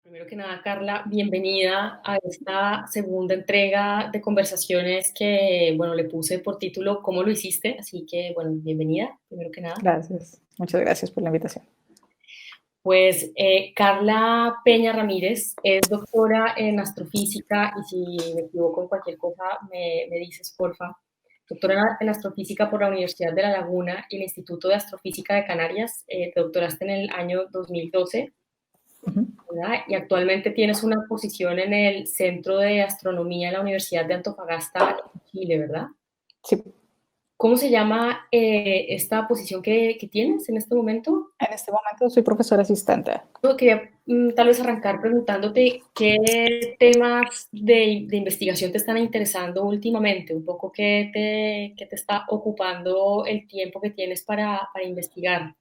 Primero que nada, Carla, bienvenida a esta segunda entrega de conversaciones que, bueno, le puse por título ¿Cómo lo hiciste? Así que, bueno, bienvenida, primero que nada. Gracias. Muchas gracias por la invitación. Pues Carla Peña Ramírez es doctora en astrofísica y si me equivoco en cualquier cosa me dices, porfa. Doctora en astrofísica por la Universidad de La Laguna y el Instituto de Astrofísica de Canarias. Te doctoraste en el año 2012. Ujú. ¿Verdad? Y actualmente tienes una posición en el Centro de Astronomía en la Universidad de Antofagasta, en Chile, ¿verdad? Sí, ¿Cómo se llama esta posición que tienes en este momento? en este momento soy profesora asistente. Yo quería tal vez arrancar preguntándote qué temas de investigación te están interesando últimamente, un poco qué te está ocupando el tiempo que tienes para investigar.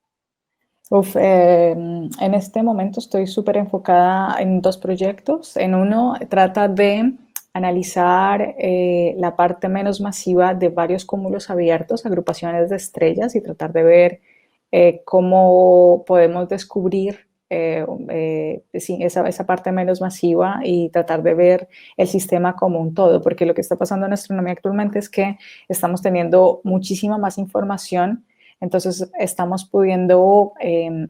En este momento estoy súper enfocada en dos proyectos. En uno trata de analizar la parte menos masiva de varios cúmulos abiertos, agrupaciones de estrellas, y tratar de ver cómo podemos descubrir sí, esa parte menos masiva y tratar de ver el sistema como un todo, porque lo que está pasando en astronomía actualmente es que estamos teniendo muchísima más información. Entonces estamos pudiendo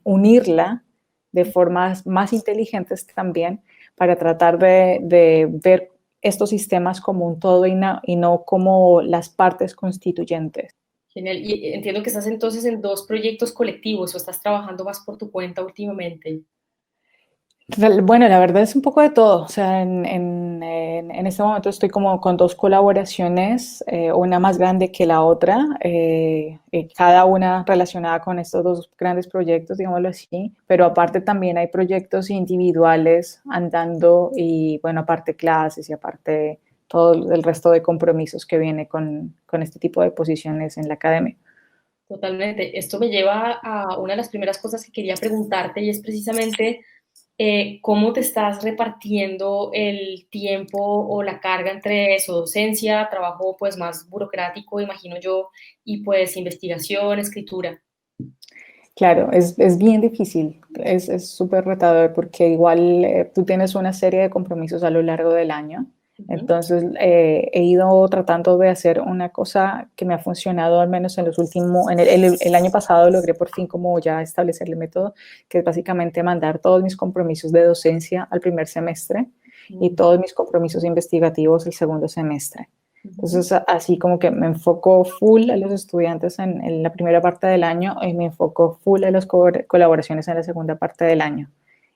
unirla de formas más inteligentes también para tratar de ver estos sistemas como un todo y no como las partes constituyentes. Genial. Y entiendo que estás entonces en dos proyectos colectivos o estás trabajando más por tu cuenta últimamente. Bueno, la verdad es un poco de todo. O sea, en este momento estoy como con dos colaboraciones, una más grande que la otra, cada una relacionada con estos dos grandes proyectos, digámoslo así. Pero aparte también hay proyectos individuales andando y, bueno, aparte clases y aparte todo el resto de compromisos que viene con este tipo de posiciones en la academia. Totalmente. Esto me lleva a una de las primeras cosas que quería preguntarte y es precisamente cómo te estás repartiendo el tiempo o la carga entre eso, docencia, trabajo pues más burocrático, imagino yo, y pues investigación, escritura. Claro, es bien difícil, es súper retador porque igual tú tienes una serie de compromisos a lo largo del año. Ujú. Entonces he ido tratando de hacer una cosa que me ha funcionado al menos en los últimos, el año pasado logré por fin como ya establecer el método, que es básicamente mandar todos mis compromisos de docencia al primer semestre y Ujú. todos mis compromisos investigativos el segundo semestre. Ujú. Entonces, así como que me enfoco full a los estudiantes en la primera parte del año y me enfoco full a las colaboraciones en la segunda parte del año.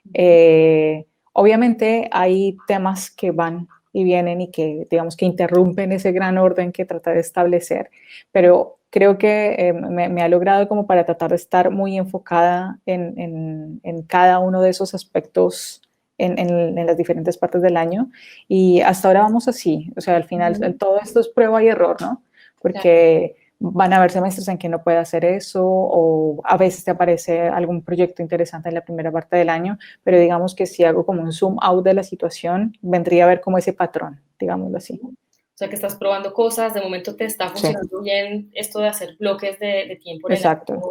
Ujú. Obviamente hay temas que van y vienen y que, digamos, que interrumpen ese gran orden que trata de establecer, pero creo que me ha logrado como para tratar de estar muy enfocada en cada uno de esos aspectos en las diferentes partes del año y hasta ahora vamos así, o sea, al final Ujú. todo esto es prueba y error, ¿no? Claro. Porque van a haber semestres en que no puede hacer eso o a veces te aparece algún proyecto interesante en la primera parte del año, pero digamos que si hago como un zoom out de la situación, vendría a ver como ese patrón, digámoslo así. O sea que estás probando cosas, de momento te está Sí, funcionando bien esto de hacer bloques de tiempo en el exacto. año,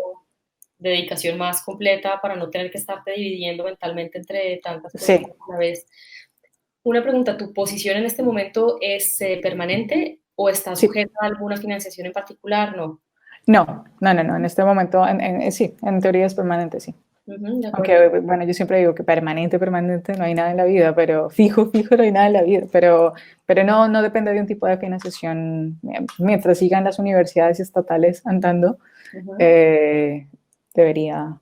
de dedicación más completa para no tener que estarte dividiendo mentalmente entre tantas cosas Sí, a la vez. Una pregunta, ¿tu posición en este momento es permanente o está sí. sujeta a alguna financiación en particular? No. No. En este momento, sí, en teoría es permanente, sí. Ujú, de acuerdo. Aunque, bueno, yo siempre digo que permanente no hay nada en la vida, pero fijo no hay nada en la vida, pero no depende de un tipo de financiación. Mientras sigan las universidades estatales andando, Ujú. eh, debería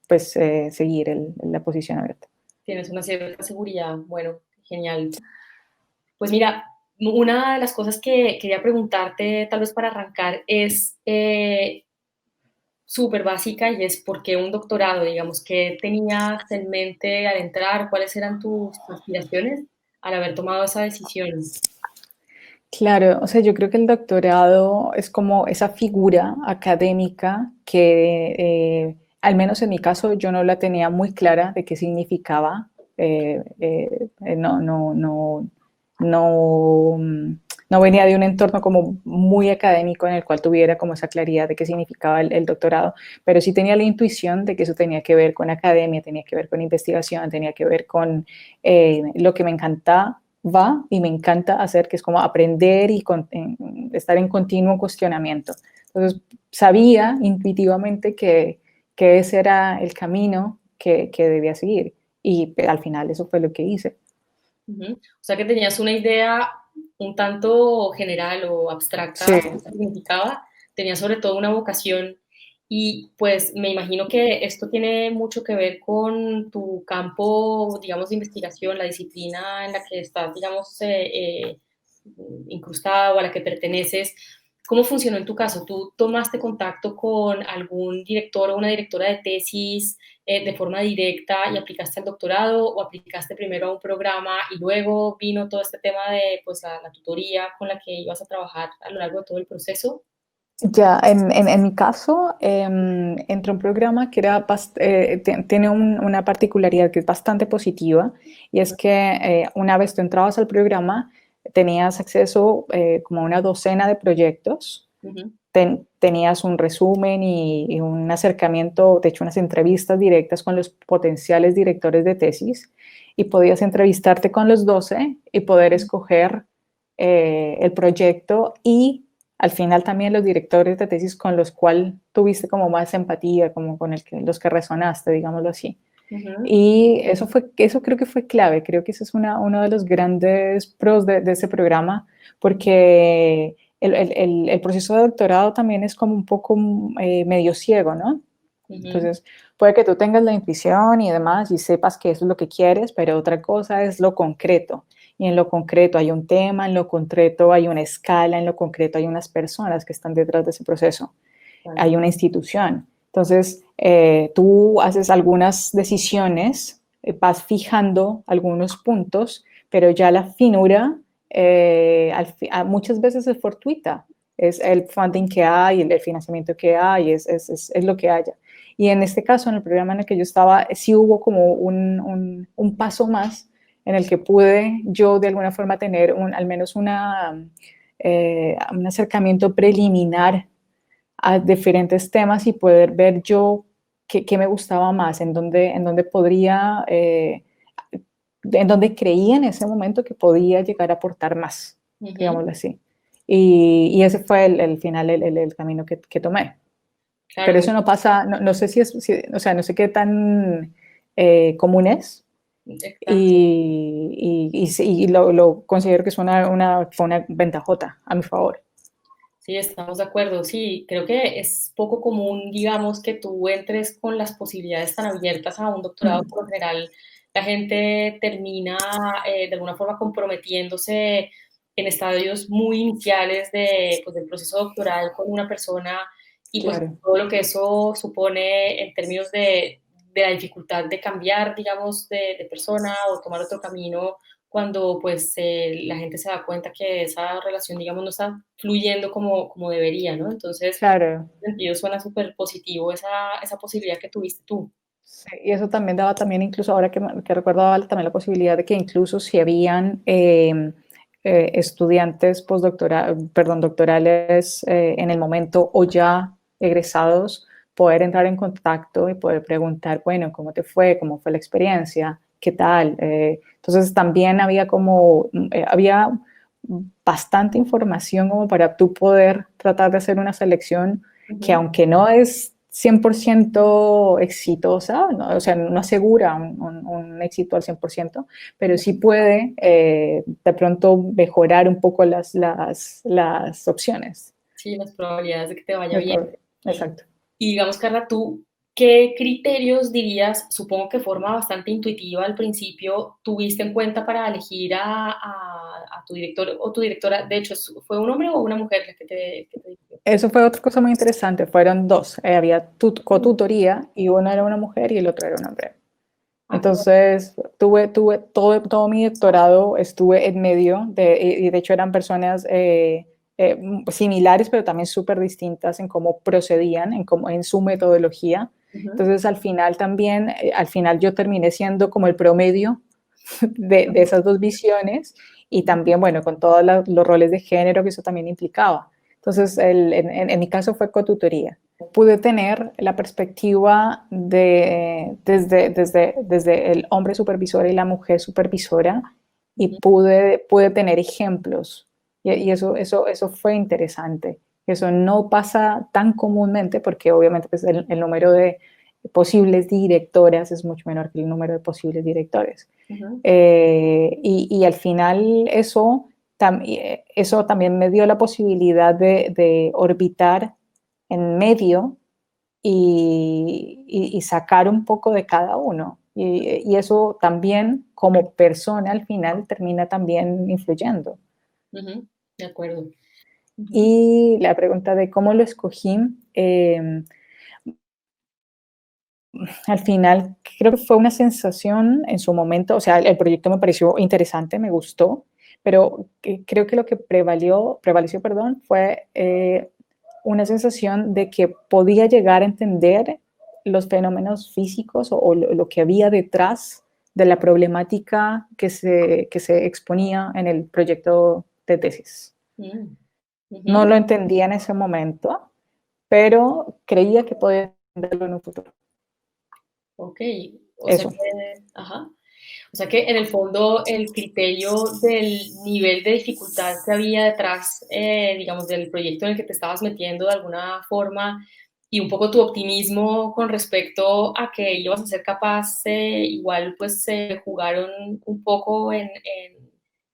pues, seguir la posición abierta. Tienes una cierta seguridad. Bueno, genial. Pues mira, una de las cosas que quería preguntarte, tal vez para arrancar, es súper básica y es por qué un doctorado, digamos, ¿qué tenías en mente al entrar? ¿Cuáles eran tus aspiraciones al haber tomado esa decisión? Claro, o sea, yo creo que el doctorado es como esa figura académica que, al menos en mi caso, yo no la tenía muy clara de qué significaba. No, no, no, no. no venía de un entorno como muy académico en el cual tuviera como esa claridad de qué significaba el doctorado, pero sí tenía la intuición de que eso tenía que ver con academia, tenía que ver con investigación, tenía que ver con lo que me encantaba y me encanta hacer, que es como aprender y estar en continuo cuestionamiento. Entonces, sabía intuitivamente que ese era el camino que debía seguir y al final eso fue lo que hice. Ujú. O sea que tenías una idea un tanto general o abstracta Sí, de lo que significaba, tenías sobre todo una vocación y pues me imagino que esto tiene mucho que ver con tu campo, digamos, de investigación, la disciplina en la que estás, digamos, incrustado, a la que perteneces. ¿Cómo funcionó en tu caso? ¿Tú tomaste contacto con algún director o una directora de tesis de forma directa y aplicaste al doctorado o aplicaste primero a un programa y luego vino todo este tema de pues, la tutoría con la que ibas a trabajar a lo largo de todo el proceso? ya, en mi caso, entré a un programa que tiene una particularidad que es bastante positiva y es que una vez tú entrabas al programa, tenías acceso como a una docena de proyectos, Ujú. tenías un resumen y un acercamiento, de hecho unas entrevistas directas con los potenciales directores de tesis y podías entrevistarte con los 12 y poder escoger el proyecto y al final también los directores de tesis con los cuales tuviste como más empatía, como con los que resonaste, digámoslo así. Ujú. Y eso creo que fue clave, creo que ese es uno de los grandes pros de ese programa, porque el proceso de doctorado también es como un poco medio ciego, ¿no? Ujú. Entonces, puede que tú tengas la intuición y demás y sepas que eso es lo que quieres, pero otra cosa es lo concreto. Y en lo concreto hay un tema, en lo concreto hay una escala, en lo concreto hay unas personas que están detrás de ese proceso, Claro. hay una institución. Entonces, tú haces algunas decisiones, vas fijando algunos puntos, pero ya la finura muchas veces es fortuita. Es el funding que hay, el financiamiento que hay, es lo que haya. Y en este caso, en el programa en el que yo estaba, sí hubo como un paso más en el que pude yo de alguna forma tener al menos un acercamiento preliminar a diferentes temas y poder ver yo qué me gustaba más, en dónde podría, en dónde creía en ese momento que podía llegar a aportar más, Ujú. digámoslo así. Y ese fue el final, el camino que tomé. Claro, Pero muy eso no pasa, no sé o sea, no sé qué tan común es, exacto. y lo considero que es fue una ventajota a mi favor. Sí, estamos de acuerdo. Sí, creo que es poco común, digamos, que tú entres con las posibilidades tan abiertas a un doctorado. Mm, Por lo general, la gente termina de alguna forma comprometiéndose en estadios muy iniciales pues, del proceso doctoral con una persona y pues claro. todo lo que eso supone en términos de la dificultad de cambiar, digamos, de persona o tomar otro camino cuando pues la gente se da cuenta que esa relación, digamos, no está fluyendo como debería, ¿no? Entonces, Claro. en ese sentido suena súper positivo esa posibilidad que tuviste tú. Sí, y eso también daba también, incluso ahora que recuerdo, daba también la posibilidad de que incluso si habían estudiantes perdón, doctorales en el momento o ya egresados, poder entrar en contacto y poder preguntar, bueno, ¿cómo te fue? ¿Cómo fue la experiencia? ¿Qué tal? Entonces también había bastante información como para tú poder tratar de hacer una selección que Ujú. aunque no es 100% exitosa, ¿no? O sea, no asegura un éxito al 100%, pero sí puede de pronto mejorar un poco las opciones. Sí, las probabilidades de que te vaya bien. Exacto. Y digamos, Carla, tú, ¿qué criterios dirías, supongo que forma bastante intuitiva al principio, tuviste en cuenta para elegir a tu director o tu directora? De hecho, ¿fue un hombre o una mujer la que te dirigió? Eso fue otra cosa muy interesante. Fueron dos. Había cotutoría y uno era una mujer y el otro era un hombre. Ah, qué bueno. Entonces, tuve todo mi doctorado, estuve en medio y de hecho eran personas similares, pero también súper distintas en cómo procedían, en su metodología. Ujú. Entonces, al final yo terminé siendo como el promedio de esas dos visiones y también, bueno, con todos los roles de género que eso también implicaba. Entonces, en mi caso fue cotutoría. Pude tener la perspectiva desde el hombre supervisor y la mujer supervisora y pude tener ejemplos. Y eso fue interesante. Eso no pasa tan comúnmente porque obviamente pues, el número de posibles directoras es mucho menor que el número de posibles directores. Y al final eso también me dio la posibilidad de orbitar en medio y sacar un poco de cada uno. Y eso también como persona al final termina también influyendo. De acuerdo. Y la pregunta de cómo lo escogí, al final creo que fue una sensación en su momento, o sea, el proyecto me pareció interesante, me gustó, pero creo que lo que prevaleció, perdón, fue una sensación de que podía llegar a entender los fenómenos físicos o lo que había detrás de la problemática que se exponía en el proyecto de tesis. No lo entendía en ese momento, pero creía que podía entenderlo en un futuro. Ok, Eso. O sea que en el fondo el criterio del nivel de dificultad que había detrás, digamos, del proyecto en el que te estabas metiendo de alguna forma y un poco tu optimismo con respecto a que ibas a ser capaz, igual pues se jugaron un poco en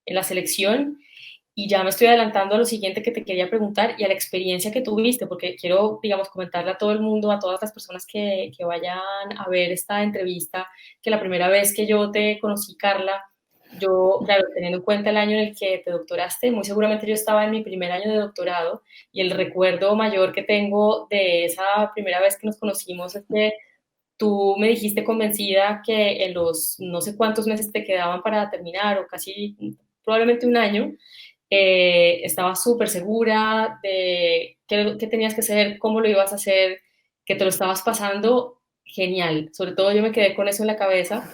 la selección. Y ya me estoy adelantando a lo siguiente que te quería preguntar y a la experiencia que tuviste, porque quiero, digamos, comentarle a todo el mundo, a todas las personas que vayan a ver esta entrevista, que la primera vez que yo te conocí, Carla, yo, claro, teniendo en cuenta el año en el que te doctoraste, muy seguramente yo estaba en mi primer año de doctorado y el recuerdo mayor que tengo de esa primera vez que nos conocimos es que tú me dijiste convencida que en los no sé cuántos meses te quedaban para terminar o casi probablemente un año, estaba súper segura de qué tenías que hacer, cómo lo ibas a hacer, que te lo estabas pasando genial. Sobre todo yo me quedé con eso en la cabeza.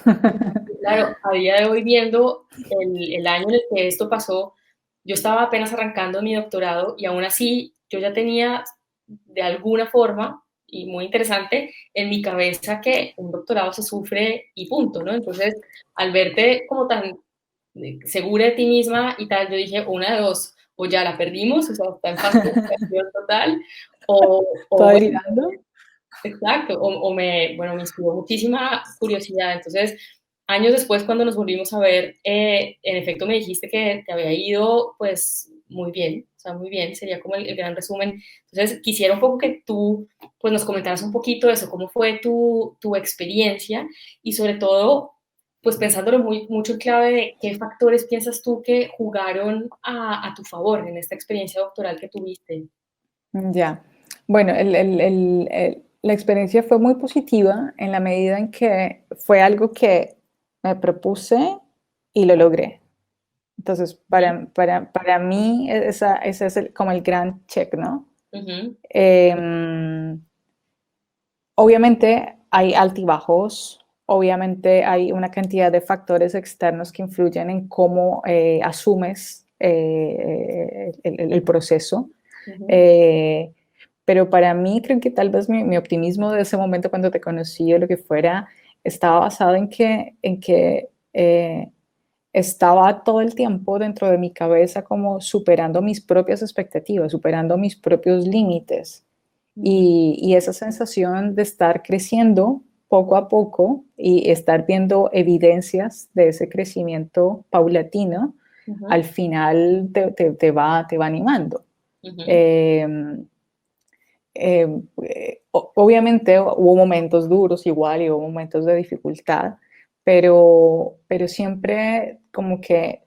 Claro, a día de hoy viendo el año en el que esto pasó, yo estaba apenas arrancando mi doctorado y aún así yo ya tenía de alguna forma, y muy interesante, en mi cabeza que un doctorado se sufre y punto, ¿no? Entonces, al verte como tan segura de ti misma y tal, yo dije, una de dos, o ya la perdimos, o sea, está en fase de recuperación total, o ¿Todo bueno, delirando? exacto, bueno, me inspiró muchísima curiosidad. Entonces, años después, cuando nos volvimos a ver, en efecto me dijiste que te había ido, pues, muy bien, o sea, muy bien, sería como el gran resumen. Entonces, quisiera un poco que tú, pues, nos comentaras un poquito de eso, cómo fue tu experiencia y sobre todo, pues, pensándolo mucho en clave de qué factores piensas tú que jugaron a tu favor en esta experiencia doctoral que tuviste. Ya. Bueno, la experiencia fue muy positiva en la medida en que fue algo que me propuse y lo logré. Entonces, para mí, ese es como el gran check, ¿no? Ujú, Em, Obviamente hay altibajos, obviamente hay una cantidad de factores externos que influyen en cómo asumes el proceso. ujú, Eh, pero para mí creo que tal vez mi optimismo de ese momento cuando te conocí o lo que fuera estaba basado en que estaba todo el tiempo dentro de mi cabeza como superando mis propias expectativas, superando mis propios límites. ujú, Y esa sensación de estar creciendo poco a poco y estar viendo evidencias de ese crecimiento paulatino, ujú, al final te va animando. ujú. Eh, Obviamente hubo momentos duros igual y hubo momentos de dificultad, pero siempre como que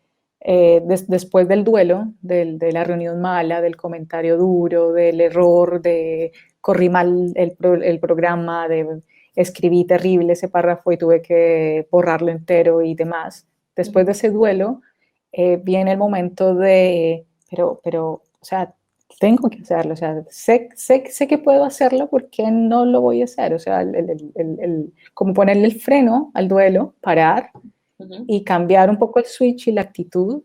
después del duelo, de la reunión mala, del comentario duro, del error, de corrí mal el programa, de escribí terrible ese párrafo y tuve que borrarlo entero y demás. Después de ese duelo, viene el momento o sea, tengo que hacerlo, o sea, sé que puedo hacerlo, ¿por qué no lo voy a hacer? O sea, como ponerle el freno al duelo, parar ujú, y cambiar un poco el switch y la actitud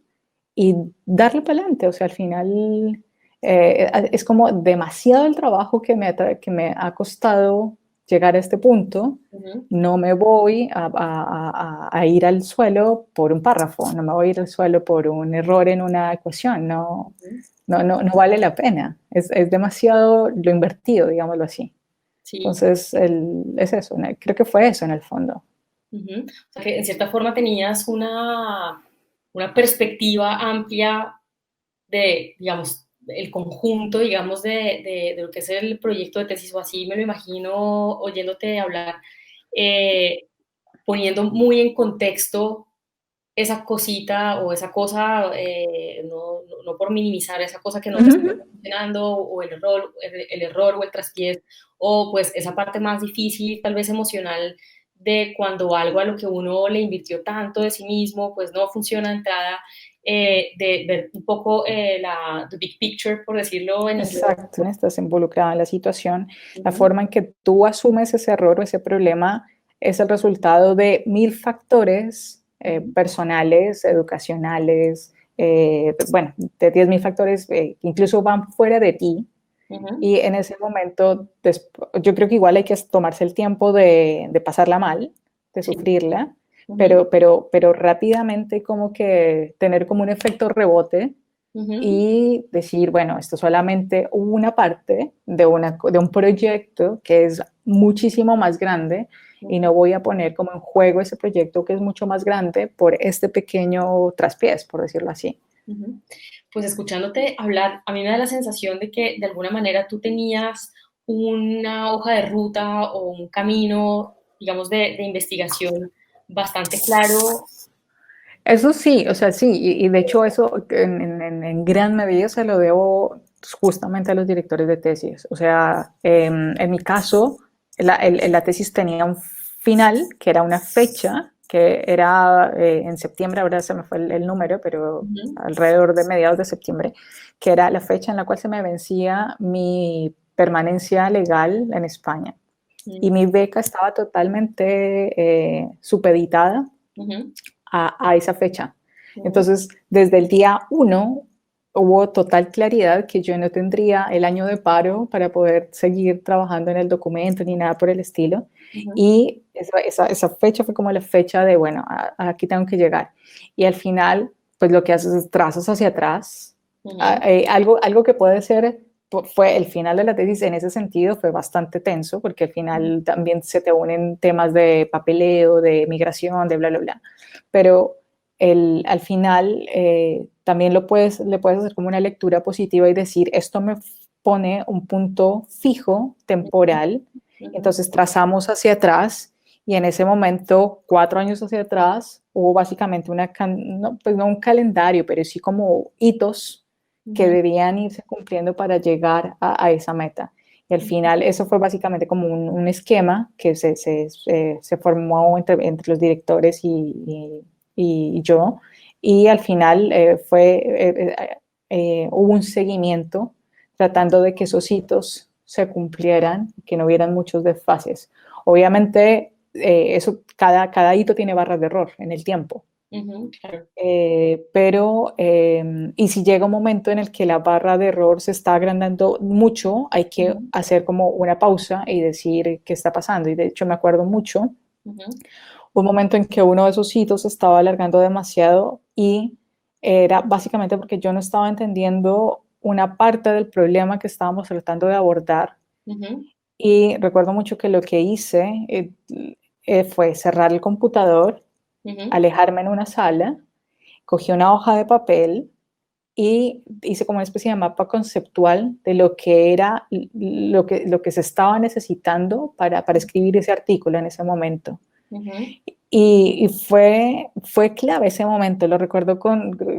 y darle para adelante. O sea, al final es como demasiado el trabajo que me ha costado llegar a este punto. ujú, No me voy a ir al suelo por un párrafo, no me voy a ir al suelo por un error en una ecuación, no, ujú. no vale la pena. Es demasiado lo invertido, digámoslo así. Sí. Entonces, es eso, ¿no? Creo que fue eso en el fondo. Ujú. O sea, que en cierta forma tenías una perspectiva amplia de, digamos, el conjunto, digamos, de lo que es el proyecto de tesis, o así me lo imagino oyéndote hablar, eh, poniendo muy en contexto esa cosita o esa cosa, no por minimizar esa cosa que no te está Ujú. funcionando, o el error o el traspiés, o pues esa parte más difícil, tal vez emocional, de cuando algo a lo que uno le invirtió tanto de sí mismo, pues no funciona de entrada, de ver un poco the big picture, por decirlo en inglés. Exacto, estás involucrada en la situación. La Ujú, forma en que tú asumes ese error o ese problema es el resultado de mil factores ujú, personales, educacionales, bueno, de 10.000 factores que incluso van fuera de ti. ujú, Y en ese momento, yo creo que igual hay que tomarse el tiempo de pasarla mal, de sí, sufrirla, ujú, pero rápidamente como que tener como un efecto rebote ujú, y decir, bueno, esto es solamente una parte de un proyecto que es muchísimo más grande y ujú. no voy a poner como en juego ese proyecto que es mucho más grande por este pequeño traspiés, por decirlo así. Ujú. Pues escuchándote hablar, a mí me da la sensación de que de alguna manera tú tenías una hoja de ruta o un camino, digamos, de investigación bastante claro. Eso sí, o sea, sí, y de hecho eso en gran medida se lo debo justamente a los directores de tesis. O sea, en mi caso, la tesis tenía un final, que era una fecha, que era en septiembre, ahora se me fue el número, pero Ujú, alrededor de mediados de septiembre, que era la fecha en la cual se me vencía mi permanencia legal en España. Y ujú, mi beca estaba totalmente supeditada ujú, a esa fecha. ujú, Entonces, desde el día uno hubo total claridad que yo no tendría el año de paro para poder seguir trabajando en el documento ni nada por el estilo. ujú, Y esa fecha fue como la fecha de, bueno, aquí tengo que llegar. Y al final, pues lo que haces es trazas hacia atrás. ujú, Algo que puede ser, fue el final de la tesis en ese sentido, fue bastante tenso, porque al final también se te unen temas de papeleo, de migración, de bla, bla, bla, pero al final también le puedes hacer como una lectura positiva y decir, esto me pone un punto fijo, temporal, ujú, entonces trazamos hacia atrás y en ese momento, 4 años hacia atrás, hubo básicamente no, pues no un calendario, pero sí como hitos que ujú, debían irse cumpliendo para llegar a esa meta. Y al ujú, final eso fue básicamente como un esquema que se formó entre los directores y yo. Y al final hubo un seguimiento tratando de que esos hitos se cumplieran, que no hubieran muchos desfases. Obviamente, cada hito tiene barras de error en el tiempo. ujú, claro. Y si llega un momento en el que la barra de error se está agrandando mucho, hay que Ujú, hacer como una pausa y decir qué está pasando. Y de hecho me acuerdo mucho ujú, un momento en que uno de esos hitos se estaba alargando demasiado y era básicamente porque yo no estaba entendiendo una parte del problema que estábamos tratando de abordar. ujú, Y recuerdo mucho que lo que hice fue cerrar el computador, ujú, alejarme en una sala, cogí una hoja de papel y hice como una especie de mapa conceptual de lo que era lo que se estaba necesitando para escribir ese artículo en ese momento. ujú, Y fue clave ese momento, lo recuerdo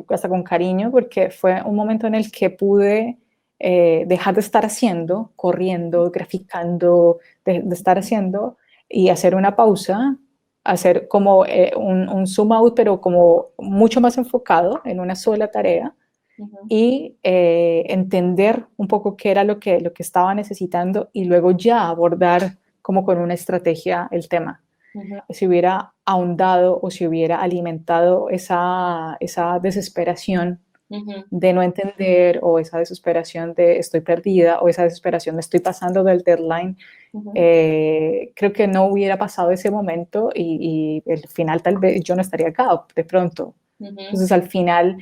hasta con cariño, porque fue un momento en el que pude dejar de estar haciendo, corriendo, graficando, de estar haciendo y hacer una pausa, hacer como un zoom out, pero como mucho más enfocado en una sola tarea ujú, y entender un poco qué era lo que estaba necesitando y luego ya abordar como con una estrategia el tema. Ujú, si hubiera ahondado o si hubiera alimentado esa desesperación ujú, de no entender o esa desesperación de estoy perdida o esa desesperación me estoy pasando del deadline, ujú, creo que no hubiera pasado ese momento y el final tal vez yo no estaría acá de pronto. ujú. Entonces al final,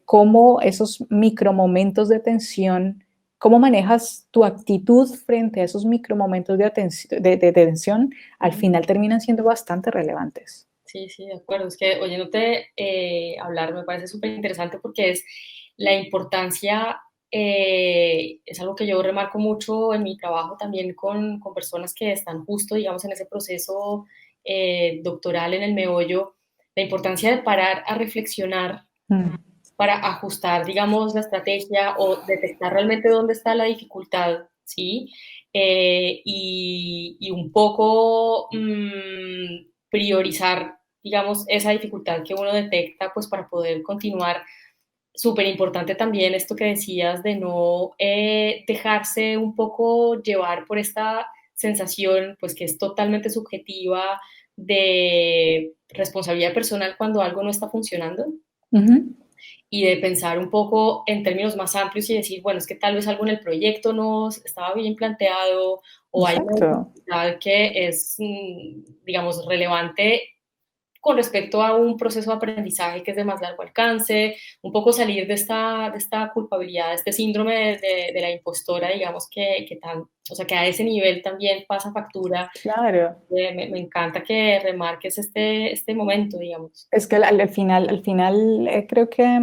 cómo esos micromomentos de tensión, cómo manejas tu actitud frente a esos micromomentos de tensión, al Ujú. final terminan siendo bastante relevantes. Sí, sí, de acuerdo. Es que oyéndote hablar me parece súper interesante porque es la importancia, es algo que yo remarco mucho en mi trabajo también con personas que están justo, digamos, en ese proceso doctoral en el meollo, la importancia de parar a reflexionar Mm. para ajustar, digamos, la estrategia o detectar realmente dónde está la dificultad, ¿sí? Y un poco priorizar, digamos, esa dificultad que uno detecta, pues para poder continuar. Súper importante también esto que decías de no dejarse un poco llevar por esta sensación, pues que es totalmente subjetiva de responsabilidad personal cuando algo no está funcionando Ujú. y de pensar un poco en términos más amplios y decir, bueno, es que tal vez algo en el proyecto no estaba bien planteado o hay una Exacto. dificultad que es, digamos, relevante con respecto a un proceso de aprendizaje que es de más largo alcance, un poco salir de esta culpabilidad, de este síndrome de la impostora, digamos, o sea, que a ese nivel también pasa factura. Claro. Me encanta que remarques este momento, digamos. Es que al final creo que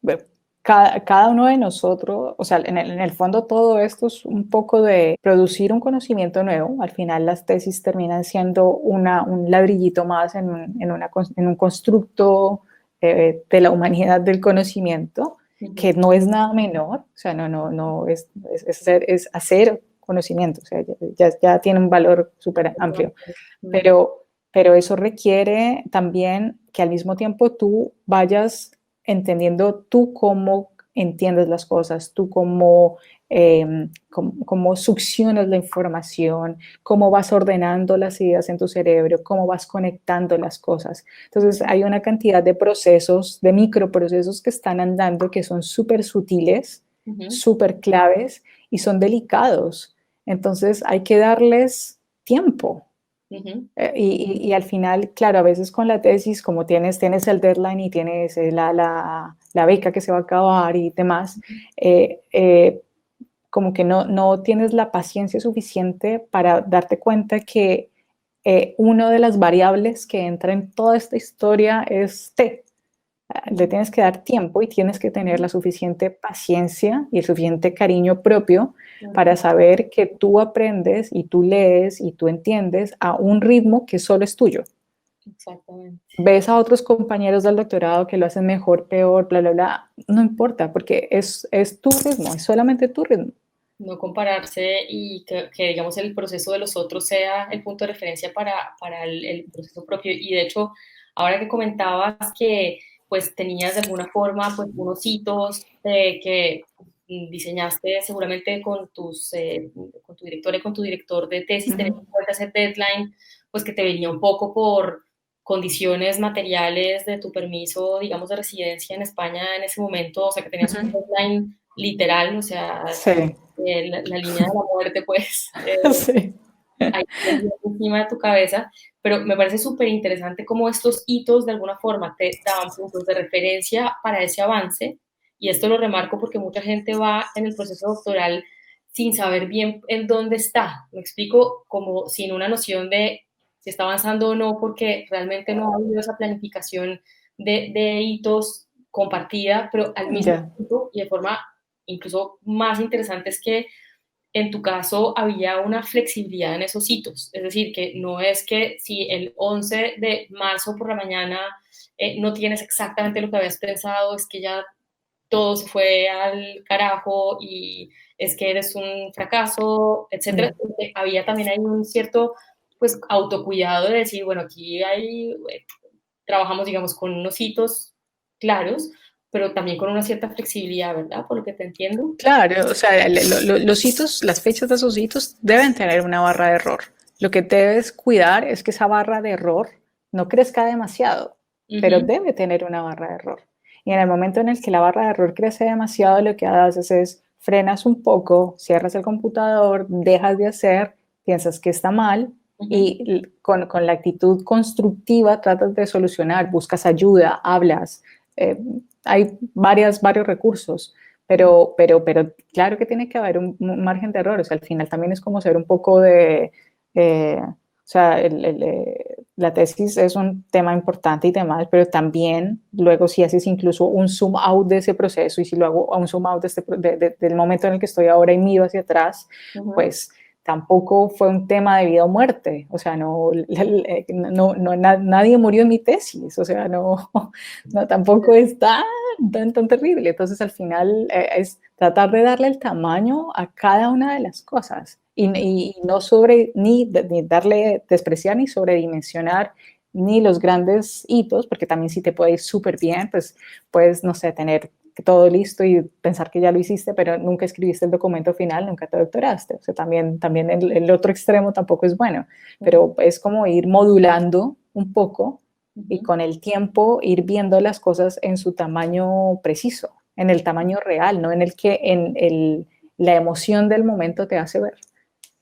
bueno, cada uno de nosotros, o sea, en el fondo todo esto es un poco de producir un conocimiento nuevo. Al final las tesis terminan siendo un ladrillito más en un constructo de la humanidad del conocimiento, Ujú, que no es nada menor, o sea, no es hacer conocimiento, o sea, ya tiene un valor súper amplio, ujú, pero, pero eso requiere también que al mismo tiempo tú vayas entendiendo tú cómo entiendes las cosas, tú cómo succionas la información, cómo vas ordenando las ideas en tu cerebro, cómo vas conectando las cosas. Entonces hay una cantidad de procesos, de microprocesos que están andando que son súper sutiles, ujú, súper claves y son delicados. Entonces hay que darles tiempo. ujú, Y al final, claro, a veces con la tesis, como tienes el deadline y tienes la beca que se va a acabar y demás, como que no tienes la paciencia suficiente para darte cuenta que una de las variables que entra en toda esta historia es T. Le ujú, tienes que dar tiempo y tienes que tener la suficiente paciencia y el suficiente cariño propio ujú. para saber que tú aprendes y tú lees y tú entiendes a un ritmo que solo es tuyo. Exactamente. Ves a otros compañeros del doctorado que lo hacen mejor, peor, bla, bla, bla, no importa, porque es tu ritmo, es solamente tu ritmo. No compararse y digamos, el proceso de los otros sea el punto de referencia para el proceso propio. Y de hecho, ahora que comentabas que pues tenías de alguna forma pues unos hitos que diseñaste seguramente con tu directora y con tu director de tesis, teniendo en Ujú. cuenta ese deadline, pues que te venía un poco por condiciones materiales de tu permiso, digamos, de residencia en España en ese momento, o sea, que tenías un Ujú. deadline literal, o sea, Sí, la línea de la muerte, pues, sí. ahí encima de tu cabeza, pero me parece súper interesante cómo estos hitos de alguna forma te daban puntos de referencia para ese avance, y esto lo remarco porque mucha gente va en el proceso doctoral sin saber bien en dónde está, me explico, como sin una noción de si está avanzando o no, porque realmente no ha habido esa planificación de hitos compartida, pero al mismo Ya, tiempo y de forma incluso más interesante es que en tu caso había una flexibilidad en esos hitos, es decir, que no es que si el 11 de marzo por la mañana no tienes exactamente lo que habías pensado, es que ya todo se fue al carajo y es que eres un fracaso, etcétera. ya. Había también ahí un cierto pues autocuidado de decir, bueno, aquí trabajamos, digamos, con unos hitos claros, pero también con una cierta flexibilidad, ¿verdad? Por lo que te entiendo. Claro, o sea, los hitos, las fechas de esos hitos deben tener una barra de error. Lo que debes cuidar es que esa barra de error no crezca demasiado, pero Ujú, debe tener una barra de error. Y en el momento en el que la barra de error crece demasiado, lo que haces es frenas un poco, cierras el computador, dejas de hacer, piensas que está mal ujú, y con la actitud constructiva tratas de solucionar, buscas ayuda, hablas. eh, Hay varios recursos, ujú. pero claro que tiene que haber un margen de error. O sea, al final también es como ser un poco de o sea, la tesis es un tema importante y demás, pero también luego si haces incluso un zoom out de ese proceso y si lo hago a un zoom out del momento en el que estoy ahora y miro hacia atrás, Ujú. pues tampoco fue un tema de vida o muerte, o sea, nadie murió en mi tesis, o sea, no tampoco es tan terrible. Entonces al final es tratar de darle el tamaño a cada una de las cosas y no ni darle, despreciar ni sobredimensionar ni los grandes hitos, porque también si te puede ir súper bien, pues puedes, no sé, tener todo listo y pensar que ya lo hiciste, pero nunca escribiste el documento final, nunca te doctoraste. O sea, también el otro extremo tampoco es bueno, Ujú, pero es como ir modulando un poco y ujú. con el tiempo ir viendo las cosas en su tamaño preciso, en el tamaño real, no en el que la emoción del momento te hace ver.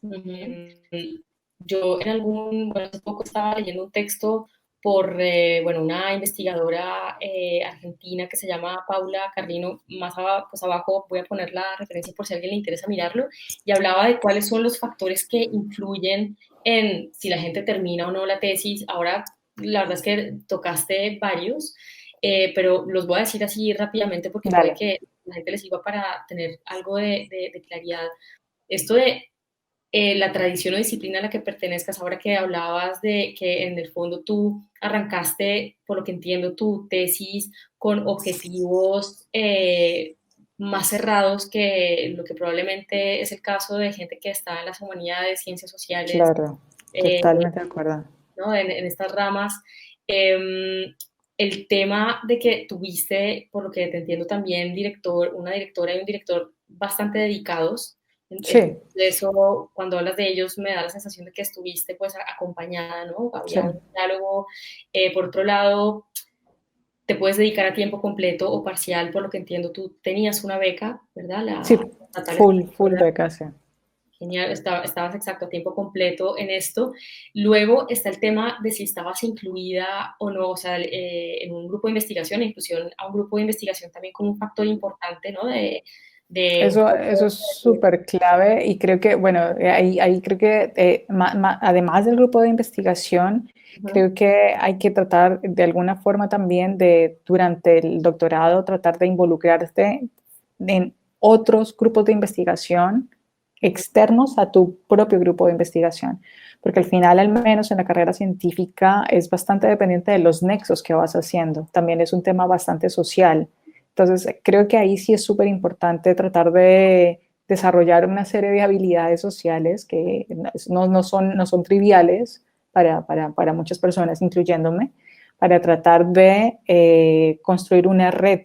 Ujú. Yo bueno, hace poco estaba leyendo un texto por, bueno, una investigadora argentina que se llama Paula Carlino, pues abajo voy a poner la referencia por si a alguien le interesa mirarlo, y hablaba de cuáles son los factores que influyen en si la gente termina o no la tesis. Ahora, la verdad es que tocaste varios, pero los voy a decir así rápidamente porque puede Dale. que la gente les sirva para tener algo de claridad. Esto de la tradición o disciplina a la que pertenezcas, ahora que hablabas de que en el fondo tú arrancaste, por lo que entiendo, tu tesis con objetivos más cerrados que lo que probablemente es el caso de gente que está en las humanidades, ciencias sociales, Claro, eh, totalmente de acuerdo. ¿no? En estas ramas. El tema de que tuviste, por lo que te entiendo también, una directora y un director bastante dedicados. Sí, De eso, cuando hablas de ellos, me da la sensación de que estuviste pues acompañada, ¿no? sí, Había un diálogo. Por otro lado, te puedes dedicar a tiempo completo o parcial, por lo que entiendo, tú tenías una beca, ¿verdad? sí, La estatal full española. beca, sí. Genial, estabas exacto a tiempo completo en esto. Luego está el tema de si estabas incluida o no, o sea, en un grupo de investigación, inclusión a un grupo de investigación también como un factor importante, ¿no? De un Eso poco... es súper clave y creo que, bueno, ahí creo que además del grupo de investigación, Ujú, creo que hay que tratar de alguna forma también de, durante el doctorado, tratar de involucrarte en otros grupos de investigación ujú, externos a tu propio grupo de investigación, porque al final, al menos en la carrera científica, es bastante dependiente de los nexos que vas haciendo. También es un tema bastante social. Entonces, creo que ahí sí es súper importante tratar de desarrollar una serie de habilidades sociales que no son triviales para muchas personas, incluyéndome, para tratar de construir una red,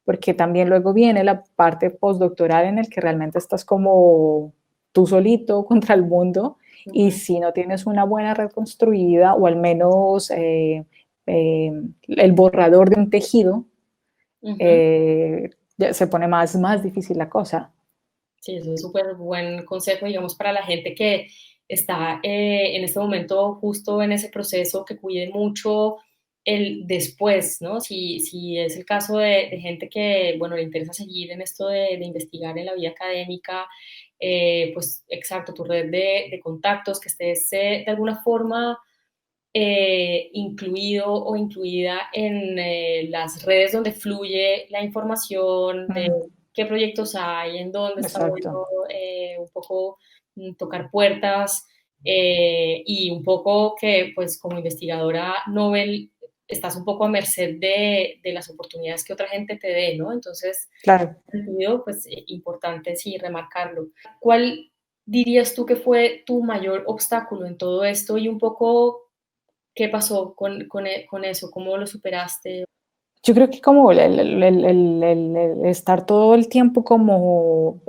porque también luego viene la parte postdoctoral en el que realmente estás como tú solito contra el mundo y ujú, si no tienes una buena red construida o al menos el borrador de un tejido, ujú. ya se pone más difícil la cosa. Sí, eso es súper buen consejo, digamos, para la gente que está en este momento justo en ese proceso, que cuide mucho el después, ¿no? Si es el caso de gente que, bueno, le interesa seguir en esto de investigar en la vida académica, pues exacto, tu red de contactos, que estés de alguna forma incluido o incluida en las redes donde fluye la información de Mm, qué proyectos hay, en dónde está bueno exacto. un poco tocar puertas y un poco que pues como investigadora Nobel estás un poco a merced de las oportunidades que otra gente te dé, ¿no? Entonces, Claro. en ese sentido, pues importante sí remarcarlo. ¿Cuál dirías tú que fue tu mayor obstáculo en todo esto y un poco qué pasó con eso? ¿Cómo lo superaste? Yo creo que como el estar todo el tiempo como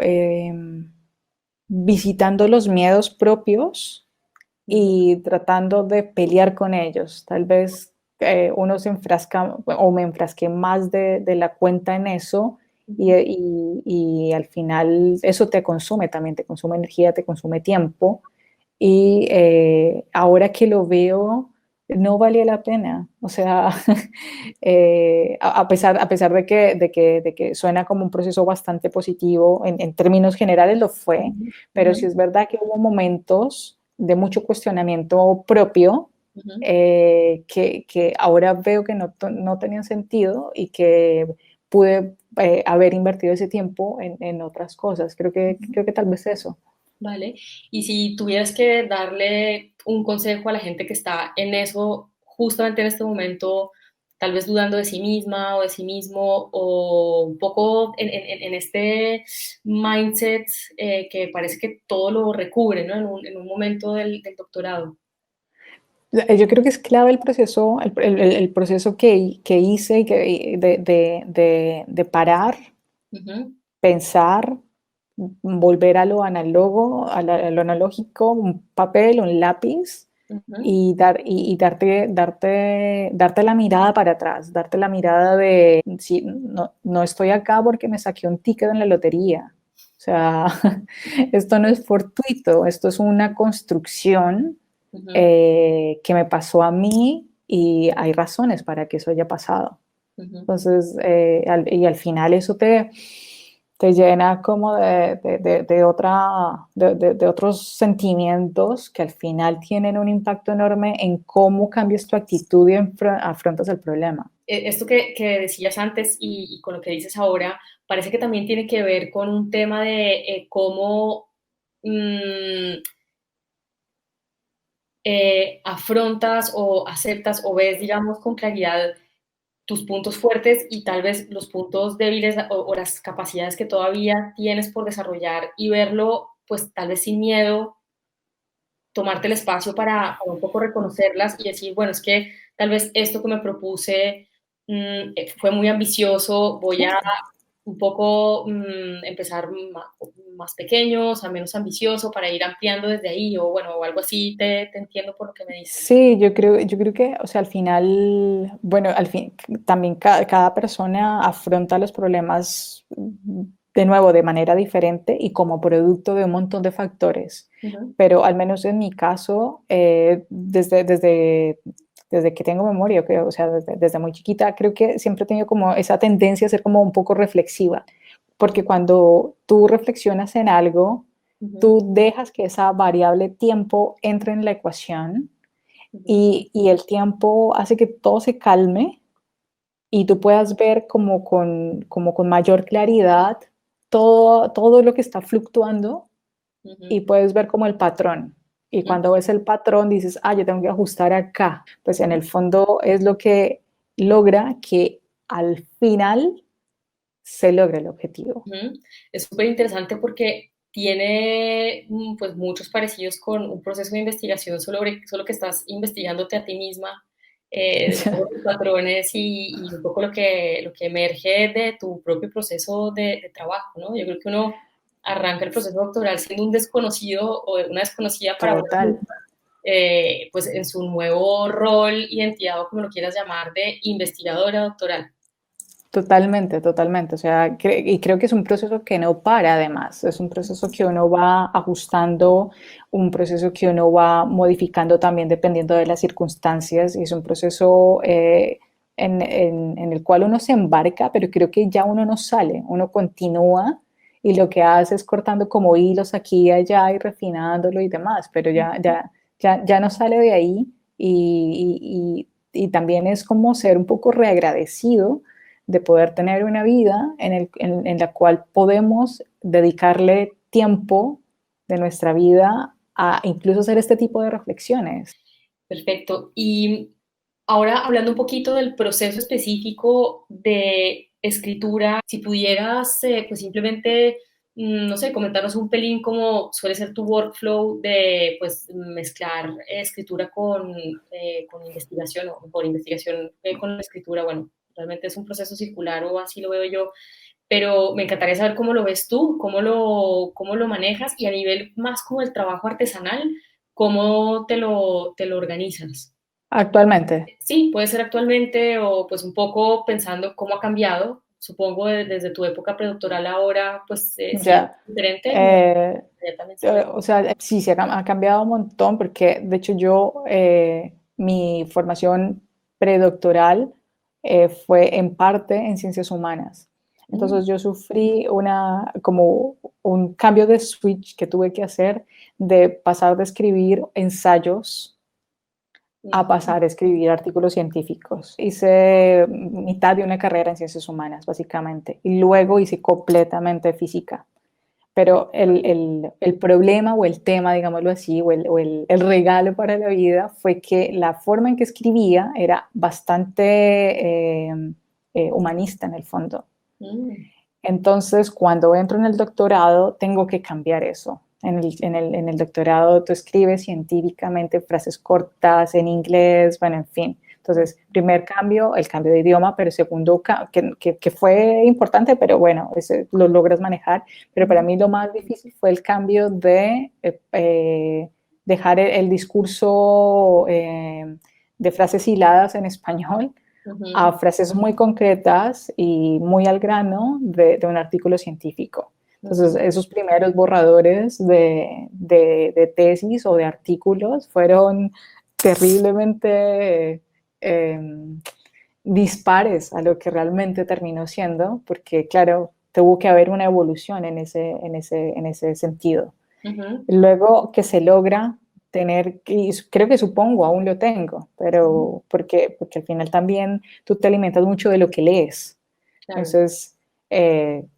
visitando los miedos propios ujú, y tratando de pelear con ellos. Tal vez uno se enfrasca o me enfrasqué más de la cuenta en eso ujú. y al final eso te consume también, te consume energía, te consume tiempo y ahora que lo veo, no valía la pena. O sea, a pesar de que suena como un proceso bastante positivo, en términos generales lo fue, Ujú, pero ujú, sí es verdad que hubo momentos de mucho cuestionamiento propio ujú, que ahora veo que no tenían sentido y que pude haber invertido ese tiempo en otras cosas. ujú. Creo que tal vez eso. Vale. Y si tuvieras que darle un consejo a la gente que está en eso, justamente en este momento, tal vez dudando de sí misma o de sí mismo, o un poco en este mindset que parece que todo lo recubre, ¿no? En un momento del doctorado. Yo creo que es clave el proceso, el proceso que hice y de parar, Ujú, pensar, volver a lo análogo, a lo analógico, un papel, un lápiz ujú, y darte la mirada para atrás, darte la mirada de, sí, no estoy acá porque me saqué un ticket en la lotería. O sea, esto no es fortuito, esto es una construcción ujú, que me pasó a mí y hay razones para que eso haya pasado. ujú. Entonces, y al final eso te llena como de otros sentimientos que al final tienen un impacto enorme en cómo cambias tu actitud y afrontas el problema. Esto que decías antes y con lo que dices ahora, parece que también tiene que ver con un tema de cómo mm, afrontas o aceptas o ves, digamos, con claridad tus puntos fuertes y tal vez los puntos débiles o las capacidades que todavía tienes por desarrollar y verlo, pues tal vez sin miedo, tomarte el espacio para un poco reconocerlas y decir, bueno, es que tal vez esto que me propuse fue muy ambicioso, voy a Claro. un poco empezar más pequeño, o sea, menos ambicioso para ir ampliando desde ahí o bueno, o algo así, te entiendo por lo que me dices. Sí, yo creo que, o sea, al final, bueno, al fin, también cada persona afronta los problemas de nuevo de manera diferente y como producto de un montón de factores. Ujú, Pero al menos en mi caso, desde que tengo memoria, creo, o sea, desde muy chiquita, creo que siempre he tenido como esa tendencia a ser como un poco reflexiva, porque cuando tú reflexionas en algo, ujú, tú dejas que esa variable tiempo entre en la ecuación ujú, y el tiempo hace que todo se calme y tú puedas ver como con mayor claridad todo lo que está fluctuando ujú, y puedes ver como el patrón. Y ujú, cuando ves el patrón dices, ah, yo tengo que ajustar acá. Pues en ujú. el fondo es lo que logra que al final se logre el objetivo. Ujú. Es súper interesante porque tiene pues muchos parecidos con un proceso de investigación, solo que estás investigándote a ti misma, de todos tus patrones y un poco lo que emerge de tu propio proceso de trabajo, ¿no? Yo creo que uno arranca el proceso doctoral siendo un desconocido o una desconocida para uno Total. mismo, pues en su nuevo rol, identidad o como lo quieras llamar, de investigadora doctoral. Totalmente, totalmente. O sea, y creo que es un proceso que no para además. Es un proceso que uno va ajustando, un proceso que uno va modificando también dependiendo de las circunstancias. Y es un proceso en el cual uno se embarca, pero creo que ya uno no sale, uno continúa y lo que hace es cortando como hilos aquí y allá y refinándolo y demás, pero ya no sale de ahí y también es como ser un poco reagradecido de poder tener una vida en la cual podemos dedicarle tiempo de nuestra vida a incluso hacer este tipo de reflexiones. Perfecto. Y ahora hablando un poquito del proceso específico de escritura, si pudieras, pues simplemente, no sé, comentarnos un pelín cómo suele ser tu workflow de, pues, mezclar escritura con investigación o por investigación con la escritura. Bueno, realmente es un proceso circular o así lo veo yo, pero me encantaría saber cómo lo ves tú, cómo lo manejas y a nivel más como el trabajo artesanal, ¿cómo te lo organizas? Actualmente, Sí, puede ser actualmente o pues un poco pensando cómo ha cambiado. Supongo desde tu época predoctoral ahora, pues sí es ya. diferente. Me Eh, gustaría también saber. o sea, sí, ha cambiado un montón porque, de hecho, mi formación predoctoral fue en parte en ciencias humanas. Mm, Entonces yo sufrí como un cambio de switch que tuve que hacer de pasar de escribir ensayos a ujú, pasar a escribir artículos científicos. Hice mitad de una carrera en ciencias humanas, básicamente, y luego hice completamente física. Pero el problema o el tema, digámoslo así, el regalo para la vida fue que la forma en que escribía era bastante humanista en el fondo. mm, Entonces, cuando entro en el doctorado, tengo que cambiar eso. En el doctorado tú escribes científicamente frases cortas en inglés, bueno, en fin. Entonces, primer cambio, el cambio de idioma, pero segundo, que fue importante, pero bueno, ese lo logras manejar. Pero para mm, mí lo más difícil fue el cambio de dejar el discurso de frases hiladas en español a ujú, frases muy concretas y muy al grano de un artículo científico. Entonces, ujú, esos primeros borradores de tesis o de artículos fueron terriblemente dispares a lo que realmente terminó siendo, porque claro, tuvo que haber una evolución en ese sentido. ujú, Luego que se logra tener, y creo que supongo, aún lo tengo, ujú, pero porque al final también tú te alimentas mucho de lo que lees. claro. Entonces,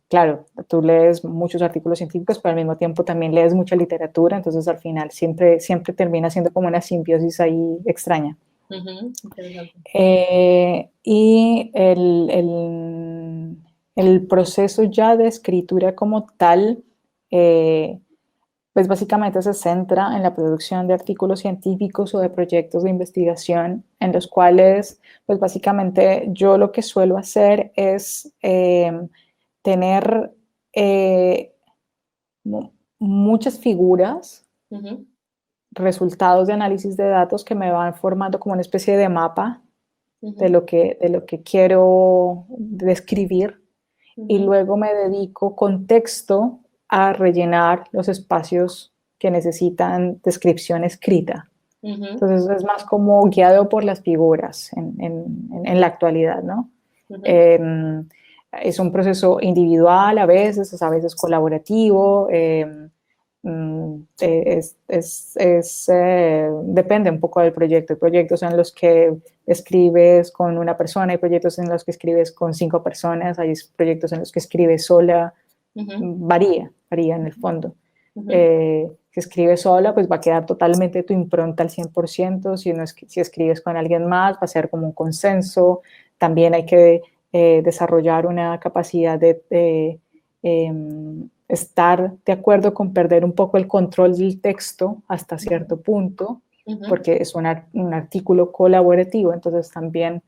claro, tú lees muchos artículos científicos, pero al mismo tiempo también lees mucha literatura, entonces al final siempre termina siendo como una simbiosis ahí extraña. Ujú, interesante. Y el proceso ya de escritura como tal, eh, pues básicamente se centra en la producción de artículos científicos o de proyectos de investigación en los cuales, pues básicamente yo lo que suelo hacer es tener eh, muchas figuras, Ujú, resultados de análisis de datos que me van formando como una especie de mapa ujú, de lo que quiero describir y ujú, luego me dedico con texto a rellenar los espacios que necesitan descripción escrita. ujú, Entonces es más como guiado por las figuras en la actualidad, ¿no? ujú, Eh, es un proceso individual a veces colaborativo. Depende un poco del proyecto. Hay proyectos en los que escribes con una persona, hay proyectos en los que escribes con 5 personas, hay proyectos en los que escribes sola, ujú, varía en el fondo. ujú, Si escribes sola, pues va a quedar totalmente tu impronta al 100%. Si escribes con alguien más, va a ser como un consenso. También hay que desarrollar una capacidad de estar de acuerdo con perder un poco el control del texto hasta cierto punto, ujú, porque es un artículo colaborativo, entonces también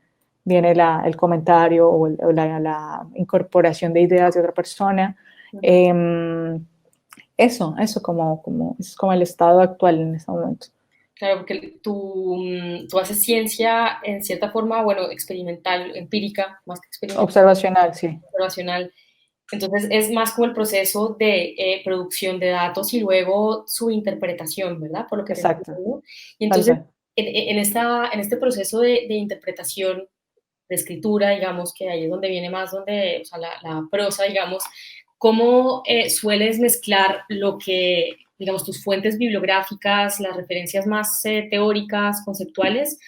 viene el comentario o la incorporación de ideas de otra persona. ujú. Eh, es como el estado actual en este momento. Claro, porque tú haces ciencia en cierta forma, bueno, experimental, empírica, más que experimental, Observacional, sí, observacional. Entonces es más como el proceso de producción de datos y luego su interpretación, ¿verdad? Por lo que te exacto, entiendo. Y tal entonces, cual. en este proceso de interpretación, de escritura, digamos, que ahí es donde viene más, donde, o sea, la prosa, digamos, ¿cómo sueles mezclar lo que, digamos, tus fuentes bibliográficas, las referencias más teóricas, conceptuales,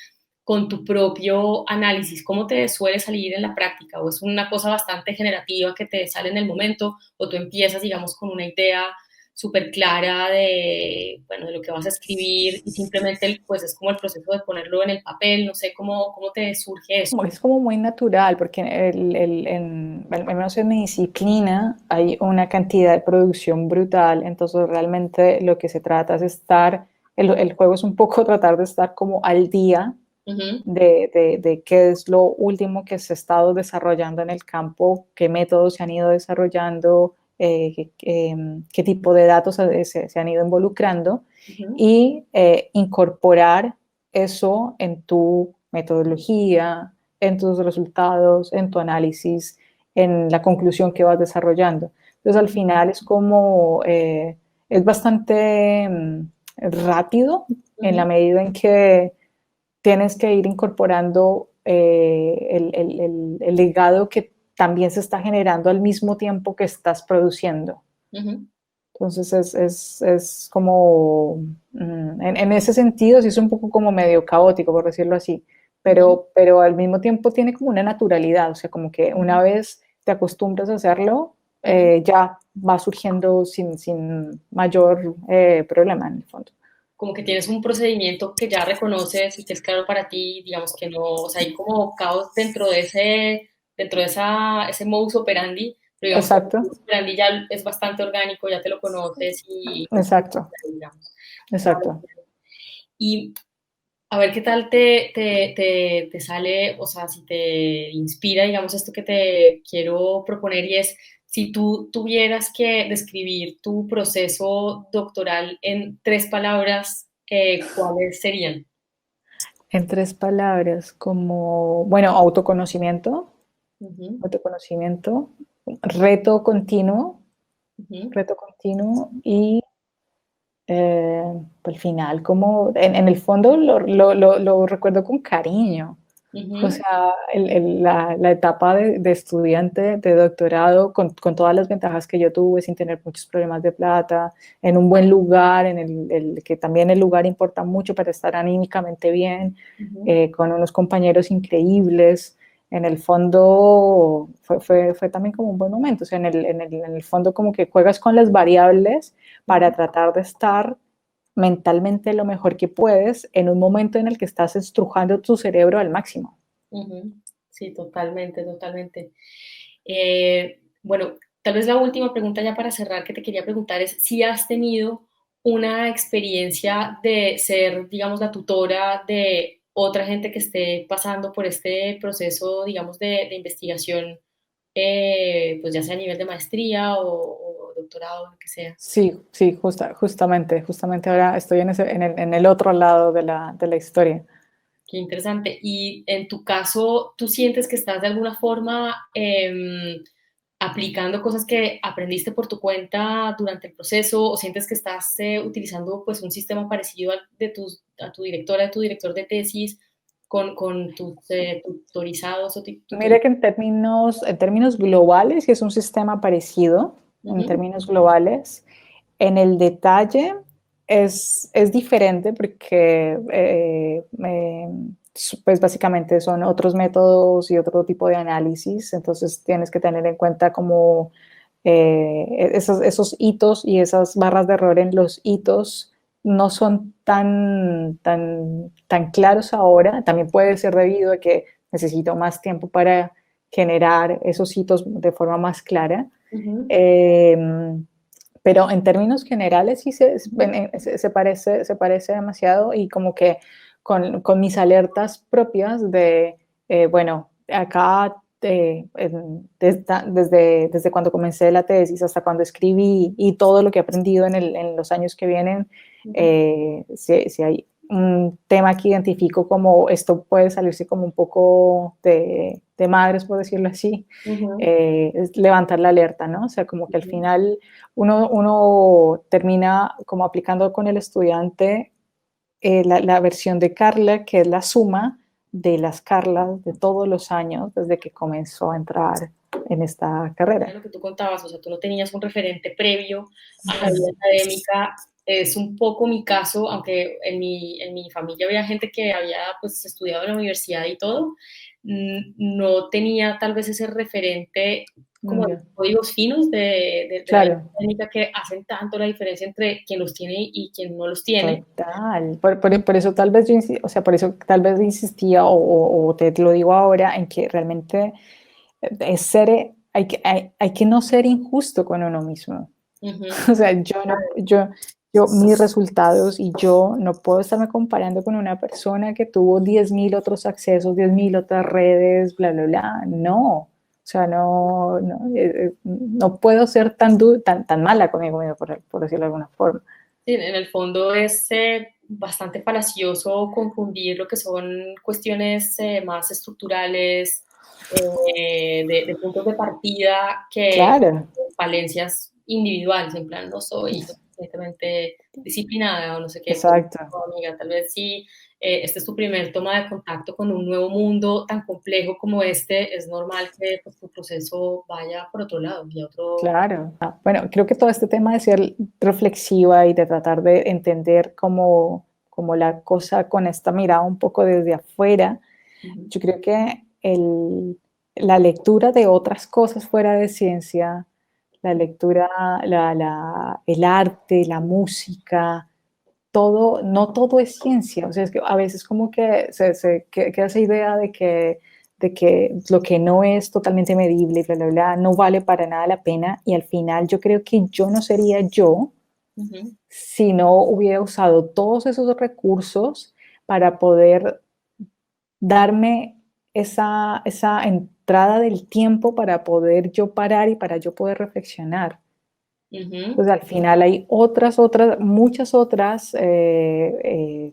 con tu propio análisis? ¿Cómo te suele salir en la práctica? ¿O es una cosa bastante generativa que te sale en el momento? ¿O tú empiezas, digamos, con una idea súper clara de, bueno, de lo que vas a escribir y simplemente pues es como el proceso de ponerlo en el papel? No sé cómo te surge eso. Es como muy natural, porque al menos en mi disciplina hay una cantidad de producción brutal, entonces realmente lo que se trata es el juego es un poco tratar de estar como al día Ujú, de qué es lo último que se ha estado desarrollando en el campo, qué métodos se han ido desarrollando, qué tipo de datos se han ido involucrando Ujú, y incorporar eso en tu metodología, en tus resultados, en tu análisis, en la conclusión que vas desarrollando. Entonces, al ujú, final es como, es bastante rápido en la ujú, medida en que tienes que ir incorporando el legado que también se está generando al mismo tiempo que estás produciendo. ujú. Entonces es como, en ese sentido sí es un poco como medio caótico, por decirlo así, Ujú, pero al mismo tiempo tiene como una naturalidad, o sea, como que una vez te acostumbras a hacerlo, ujú. ya va surgiendo sin mayor problema en el fondo. Como que tienes un procedimiento que ya reconoces y que es claro para ti, digamos que no, o sea, hay como caos dentro de ese modus operandi, pero digamos que el Exacto, modus operandi ya es bastante orgánico, ya te lo conoces y exacto, digamos. exacto. Y a ver qué tal te sale, o sea, si te inspira, digamos, esto que te quiero proponer y es, si tú tuvieras que describir tu proceso doctoral en 3 palabras, ¿cuáles serían? En 3 palabras, como, bueno, autoconocimiento, Ujú, autoconocimiento, reto continuo, ujú, reto continuo y al final, como en el fondo lo recuerdo con cariño. O ujú, sea, la etapa de estudiante, de doctorado, con todas las ventajas que yo tuve, sin tener muchos problemas de plata, en un buen lugar, que también el lugar importa mucho para estar anímicamente bien, ujú, con unos compañeros increíbles. En el fondo fue también como un buen momento. O sea, en el fondo como que juegas con las variables para ujú, tratar de estar mentalmente lo mejor que puedes en un momento en el que estás estrujando tu cerebro al máximo. ujú. Sí, totalmente, totalmente. Bueno, tal vez la última pregunta ya para cerrar que te quería preguntar es si has tenido una experiencia de ser, digamos, la tutora de otra gente que esté pasando por este proceso, digamos, de investigación, pues ya sea a nivel de maestría o doctorado, lo que sea. Sí, sí, justamente ahora estoy en el otro lado de la historia. Qué interesante. Y en tu caso, ¿tú sientes que estás de alguna forma aplicando cosas que aprendiste por tu cuenta durante el proceso o sientes que estás utilizando pues un sistema parecido al de a tu directora, a tu director de tesis con tus tutorizados o Mira tutorizados? que en términos globales, sí es un sistema parecido, en Ujú, términos globales. En el detalle es diferente porque pues básicamente son otros métodos y otro tipo de análisis, entonces tienes que tener en cuenta como esos hitos y esas barras de error en los hitos no son tan claros ahora. También puede ser debido a que necesito más tiempo para generar esos hitos de forma más clara. ujú, Eh, pero en términos generales sí ujú, se parece demasiado y como que con mis alertas propias de, bueno, acá desde cuando comencé la tesis hasta cuando escribí y todo lo que he aprendido en los años que vienen, ujú, si hay un tema que identifico como esto puede salirse como un poco de madres, por decirlo así, ujú, es levantar la alerta, ¿no? O sea, como que al final uno termina como aplicando con el estudiante la versión de Carla, que es la suma de las Carlas de todos los años desde que comenzó a entrar en esta Era carrera. lo que tú contabas, o sea, tú no tenías un referente previo a la vida académica. Es un poco mi caso, aunque en mi familia había gente que había pues estudiado en la universidad y todo, no tenía tal vez ese referente como de Ya. códigos finos de la vida Claro, académica que hacen tanto la diferencia entre quien los tiene y quien no los tiene. total. Por eso tal vez o sea, por eso tal vez insistía o te lo digo ahora en que realmente es ser, hay que no ser injusto con uno mismo. Ujú, O sea, mis resultados y yo no puedo estarme comparando con una persona que tuvo 10.000 otros accesos, 10.000 otras redes, bla, bla, bla. No. O sea, no puedo ser tan mala conmigo misma, por decirlo de alguna forma. Sí, en el fondo es bastante falacioso confundir lo que son cuestiones más estructurales, de puntos de partida, que Claro, falencias individuales, en plan, no soy lo suficientemente disciplinada o no sé qué, pues, exacto. no, amiga, tal vez sí, este es tu primer toma de contacto con un nuevo mundo tan complejo como este, es normal que pues, tu proceso vaya por otro lado y a otro... Claro. Bueno, creo que todo este tema de ser reflexiva y de tratar de entender como la cosa con esta mirada un poco desde afuera, Ujú, yo creo que la lectura de otras cosas fuera de ciencia, la lectura, el arte, la música, todo, no todo es ciencia. O sea, es que a veces como que queda esa idea de que lo que no es totalmente medible, bla, bla, bla, no vale para nada la pena. Y al final yo creo que yo no sería yo ujú, si no hubiera usado todos esos recursos para poder darme esa entrada del tiempo para poder yo parar y para yo poder reflexionar. ujú, Pues al final hay muchas otras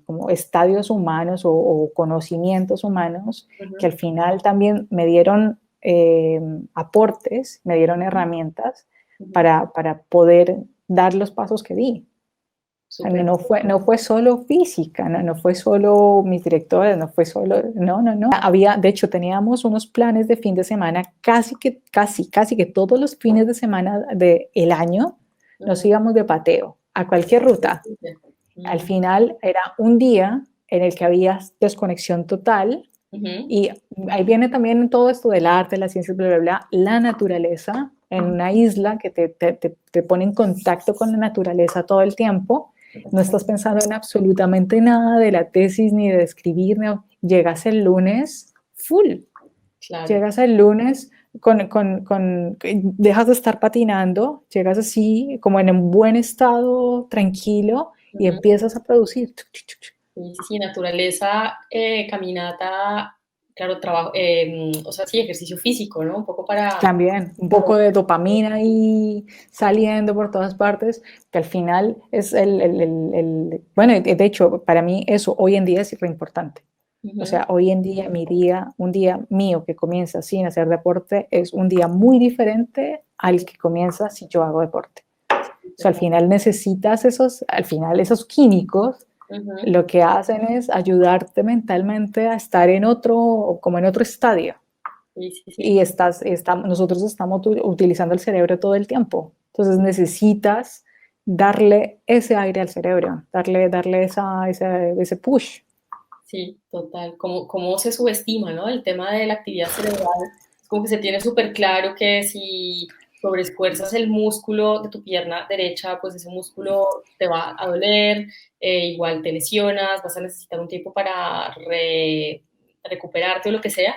como estadios humanos o conocimientos humanos que ujú. al final también me dieron aportes, me dieron herramientas Ujú, para poder dar los pasos que di. súper. No fue solo física, no fue solo mis directores, no fue solo, no. De hecho, teníamos unos planes de fin de semana, casi que todos los fines de semana del año nos Ujú, íbamos de pateo a cualquier ruta. súper. Al Mm, final era un día en el que había desconexión total ujú, y ahí viene también todo esto del arte, la ciencia, bla, bla, bla, la naturaleza en ujú. una isla que te pone en contacto con la naturaleza todo el tiempo. No estás pensando en absolutamente nada de la tesis ni de escribir. No. Llegas el lunes full. Claro. Llegas el lunes dejas de estar patinando, llegas así como en un buen estado, tranquilo, y Ujú. empiezas a producir. Sí, sí, sí, naturaleza, caminata, claro, trabajo, o sea, sí, ejercicio físico, ¿no? Un poco para... También un poco de dopamina ahí saliendo por todas partes, que al final es bueno, de hecho, para mí eso hoy en día es re importante. O Ujú, sea, hoy en día un día mío que comienza sin hacer deporte, es un día muy diferente al que comienza si yo hago deporte. O sea, total. al final esos químicos Ujú, lo que hacen es ayudarte mentalmente a estar como en otro estadio sí, sí, y sí. nosotros estamos utilizando el cerebro todo el tiempo. Entonces necesitas darle ese aire al cerebro, darle ese push. Sí, total. Cómo se subestima, ¿no? El tema de la actividad cerebral. Es como que se tiene súper claro que si sobreesfuerzas el músculo de tu pierna derecha, pues ese músculo te va a doler, igual te lesionas, vas a necesitar un tiempo para recuperarte o lo que sea,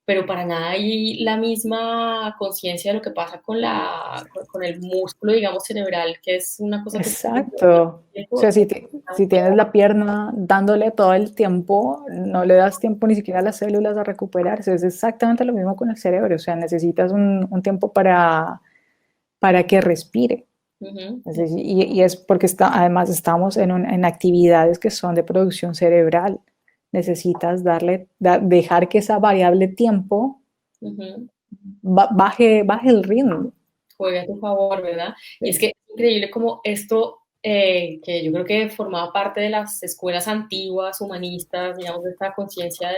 pero para nada hay la misma conciencia de lo que pasa con el músculo, digamos, cerebral, que es una cosa que Exacto. O sea, si tienes la pierna dándole todo el tiempo, no le das tiempo ni siquiera a las células a recuperarse. Es exactamente lo mismo con el cerebro. O sea, necesitas un tiempo para que respire. Ujú, Es decir, y es porque además estamos en actividades que son de producción cerebral. Necesitas dejar que esa variable tiempo ujú. baje el ritmo. Juegue a tu favor, ¿verdad? Y es que es increíble como esto, que yo creo que formaba parte de las escuelas antiguas, humanistas, digamos, de esta conciencia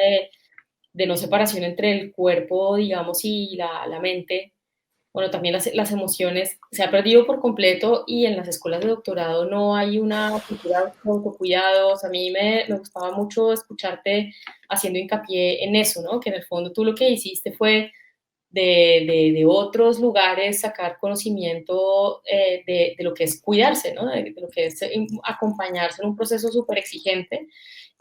de no separación entre el cuerpo, digamos, y la mente. Bueno, también las emociones se ha perdido por completo y en las escuelas de doctorado no hay una cultura de autocuidados. A mí me gustaba mucho escucharte haciendo hincapié en eso, ¿no? Que en el fondo tú lo que hiciste fue de otros lugares sacar conocimiento de lo que es cuidarse, ¿no? De lo que es acompañarse en un proceso súper exigente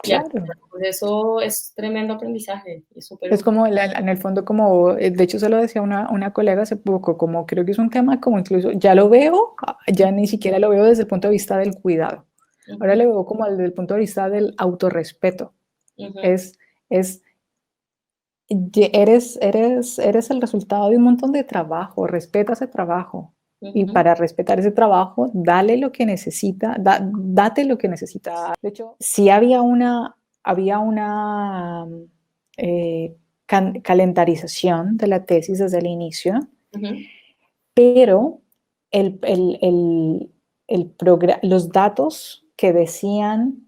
y al Claro. final, pues eso es tremendo aprendizaje, es súper Es útil. como, en el fondo, como, de hecho se lo decía una colega hace poco, como creo que es un tema como incluso, ya lo veo, ya ni siquiera lo veo desde el punto de vista del cuidado. Ahora Ujú, lo veo como desde el punto de vista del autorrespeto. ujú, Es, es eres el resultado de un montón de trabajo, respeta ese trabajo. Y Ujú, para respetar ese trabajo, dale lo que necesita, date lo que necesita. De hecho, sí había una eh, calendarización de la tesis desde el inicio, ujú, pero el, el, el, los datos que decían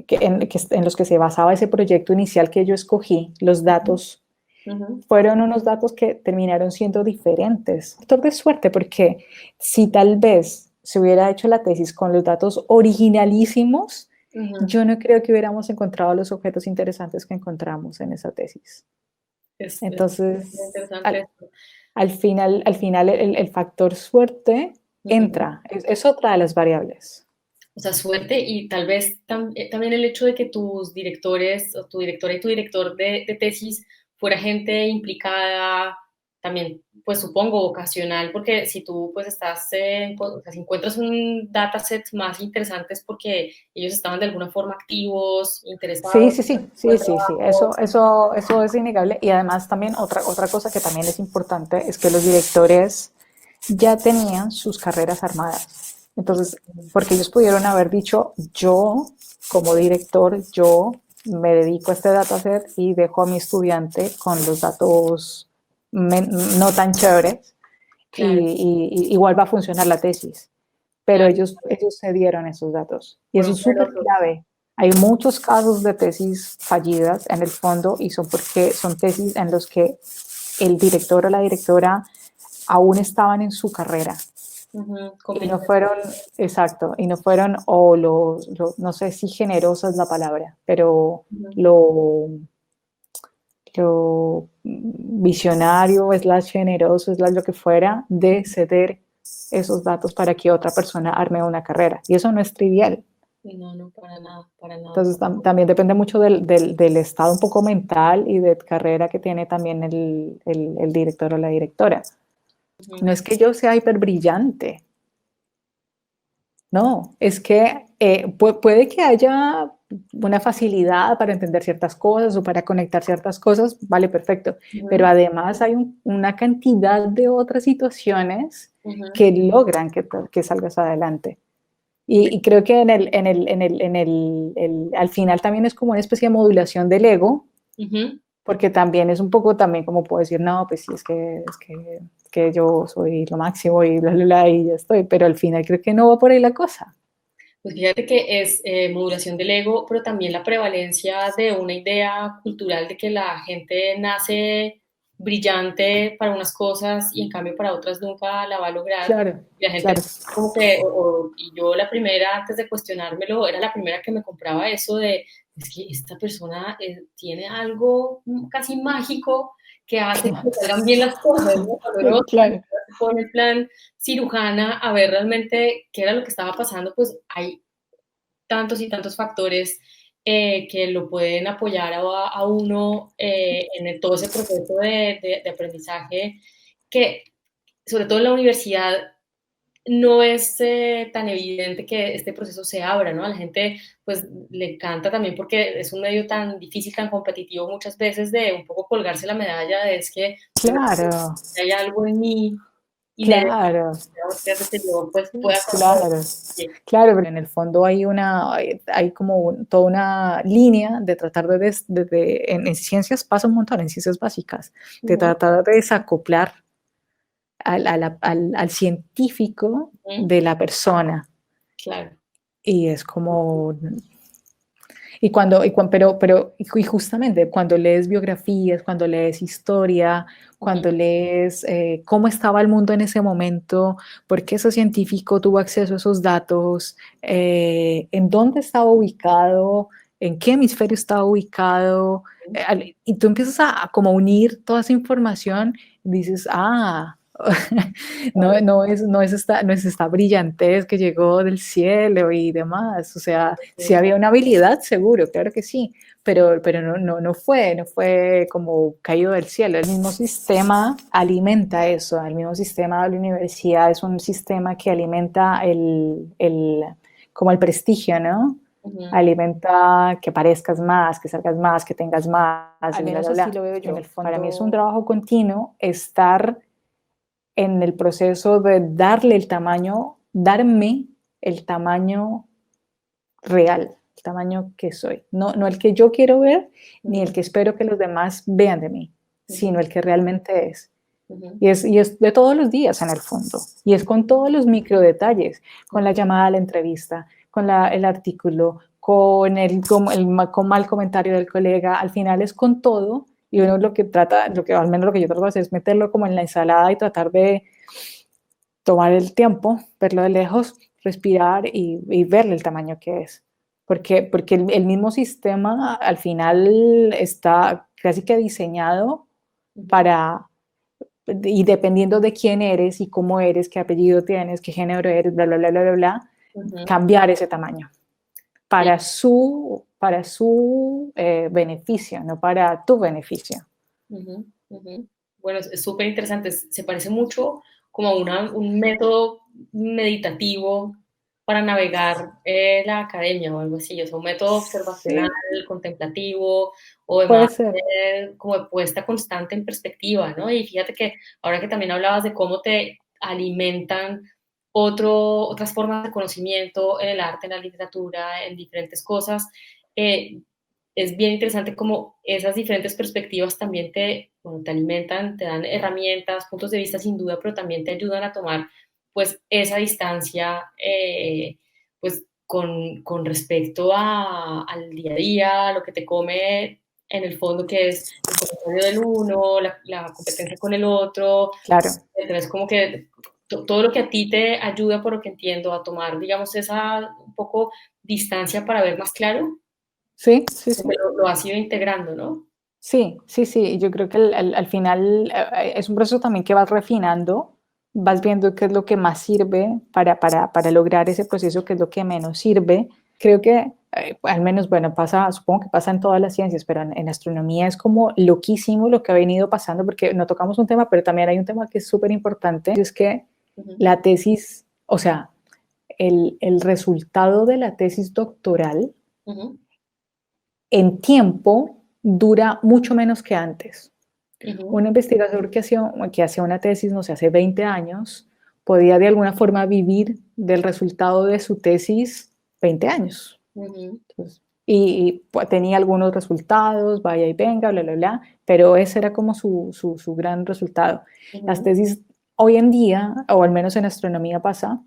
en los que se basaba ese proyecto inicial que yo escogí, los datos ujú. fueron unos datos que terminaron siendo diferentes. Factor de suerte, porque si tal vez se hubiera hecho la tesis con los datos originalísimos, Ujú. yo no creo que hubiéramos encontrado los objetos interesantes que encontramos en esa tesis. Es muy Entonces, interesante esto. al final el factor suerte Ujú. entra, es otra de las variables. O sea, suerte y tal vez también el hecho de que tus directores o tu directora y tu director de tesis fuera gente implicada, también, pues supongo, vocacional, porque si tú pues estás, o sea, si encuentras un dataset más interesante es porque ellos estaban de alguna forma activos, Sí, interesados sí, sí, en sí, el sí, sí, trabajo. eso es innegable. Y además también otra cosa que también es importante es que los directores ya tenían sus carreras armadas. Entonces, porque ellos pudieron haber dicho, yo como director, yo me dedico a este dataset y dejo a mi estudiante con los datos no tan chéveres Claro, igual va a funcionar la tesis. Pero claro, ellos se dieron esos datos. Y eso fueron es súper celosos. clave. Hay muchos casos de tesis fallidas en el fondo y son porque son tesis en los que el director o la directora aún estaban en su carrera Ujú, y no compitiendo. fueron, exacto, y no fueron, no sé si generosa es la palabra, pero Ujú. lo visionario, slash generoso, slash lo que fuera, de ceder esos datos para que otra persona arme una carrera. Y eso no es trivial. No, no, para nada, para nada. Entonces también depende mucho del estado un poco mental y de carrera que tiene también el director o la directora. No Ujú, es que yo sea hiper brillante, no, es que puede que haya una facilidad para entender ciertas cosas o para conectar ciertas cosas, vale, perfecto, pero ujú, además hay una cantidad de otras situaciones ujú. que logran que salgas adelante. Y creo que al final también es como una especie de modulación del ego, Ujú. porque también es un poco también como puedo decir, no, pues sí, es que yo soy lo máximo y bla, bla, bla, y ya estoy, pero al final creo que no va por ahí la cosa. Pues fíjate que es modulación del ego, pero también la prevalencia de una idea cultural de que la gente nace brillante para unas cosas y en cambio para otras nunca la va a lograr. Claro, Y la gente claro. como que, y yo la primera, antes de cuestionármelo, era la primera que me compraba eso de, es que esta persona tiene algo casi mágico que hace que le salgan bien las cosas, ¿no? Cuando uno Claro. se pone en plan cirujana a ver realmente qué era lo que estaba pasando, pues hay tantos y tantos factores que lo pueden apoyar a uno en todo ese proceso de aprendizaje que, sobre todo en la universidad, no es tan evidente que este proceso se abra, ¿no? A la gente pues le encanta también porque es un medio tan difícil, tan competitivo muchas veces de un poco colgarse la medalla de es que yo Claro, hay algo en mí inherente claro, que hace que yo pues pueda con todo. claro. Claro, pero en el fondo hay como toda una línea de tratar en ciencias pasa un montón, en ciencias básicas, de Ujú, tratar de desacoplar al científico ujú, de la persona. claro. Y es como, y justamente cuando lees biografías, cuando lees historia, Ujú, cuando lees cómo estaba el mundo en ese momento, por qué ese científico tuvo acceso a esos datos, en dónde estaba ubicado, en qué hemisferio estaba ubicado, y tú empiezas a como unir toda esa información, y dices, ah, no es esta brillantez que llegó del cielo y demás. O sea, sí sí, había una habilidad, seguro, claro que sí, pero no fue como caído del cielo. El mismo sistema alimenta eso, el mismo sistema de la universidad es un sistema que alimenta como el prestigio, ¿no? Ujú. alimenta que parezcas más, que salgas más, que tengas más, Al y bla, menos bla, así bla. lo veo En yo. el fondo, para mí es un trabajo continuo estar en el proceso de darle el tamaño, darme el tamaño real, el tamaño que soy. No, no el que yo quiero ver, ni el Ujú. que espero que los demás vean de mí, sino Ujú. el que realmente es. Ujú. Y es de todos los días en el fondo. Y es con todos los micro detalles, con la Ujú. llamada a la entrevista, con el artículo, con mal comentario del colega. Al final es con todo. Y uno lo que trata, al menos lo que yo trato de hacer es meterlo como en la ensalada y tratar de tomar el tiempo, verlo de lejos, respirar y verle el tamaño que es. Porque el mismo sistema al final está casi que diseñado Ujú. para, y dependiendo de quién eres y cómo eres, qué apellido tienes, qué género eres, bla, bla, bla, bla, bla, bla, Ujú. cambiar ese tamaño Sí. para su beneficio, no para tu beneficio. Ujú. Ujú. Bueno, es súper interesante. Se parece mucho como a un método meditativo para navegar la academia o algo así. O sea, un método observacional, Sí, contemplativo o de puede más ser. como de puesta constante en perspectiva, ¿no? Y fíjate que ahora que también hablabas de cómo te alimentan otras formas de conocimiento en el arte, en la literatura, en diferentes cosas, eh, es bien interesante como esas diferentes perspectivas también bueno, te alimentan, te dan herramientas, puntos de vista sin duda, pero también te ayudan a tomar pues esa distancia pues con respecto al día a día, lo que te come en el fondo que es el comentario del uno, la competencia con el otro, Claro. entonces como que todo lo que a ti te ayuda, por lo que entiendo, a tomar, digamos, esa un poco distancia para ver más claro, Sí, sí, porque sí. lo has ido integrando, ¿no? Sí, sí, sí. Yo creo que al final es un proceso también que vas refinando, vas viendo qué es lo que más sirve para lograr ese proceso, qué es lo que menos sirve. Creo que, al menos, bueno, pasa, supongo que pasa en todas las ciencias, pero en astronomía es como loquísimo lo que ha venido pasando, porque no tocamos un tema, pero también hay un tema que es súper importante, es que Ujú. la tesis, o sea, el resultado de la tesis doctoral Ujú. en tiempo dura mucho menos que antes. Ujú. Un investigador que hacía una tesis, no sé, hace 20 años, podía de alguna forma vivir del resultado de su tesis 20 años. Ujú. Entonces, pues, tenía algunos resultados, vaya y venga, bla, bla, bla, pero ese era como su gran resultado. Las Ujú. tesis hoy en día, o al menos en astronomía pasa,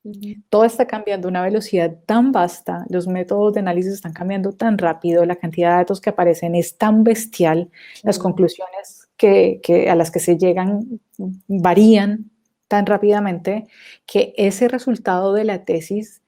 Ujú. todo está cambiando a una velocidad tan vasta, los métodos de análisis están cambiando tan rápido, la cantidad de datos que aparecen es tan bestial, las Ujú. conclusiones a las que se llegan varían tan rápidamente que ese resultado de la tesis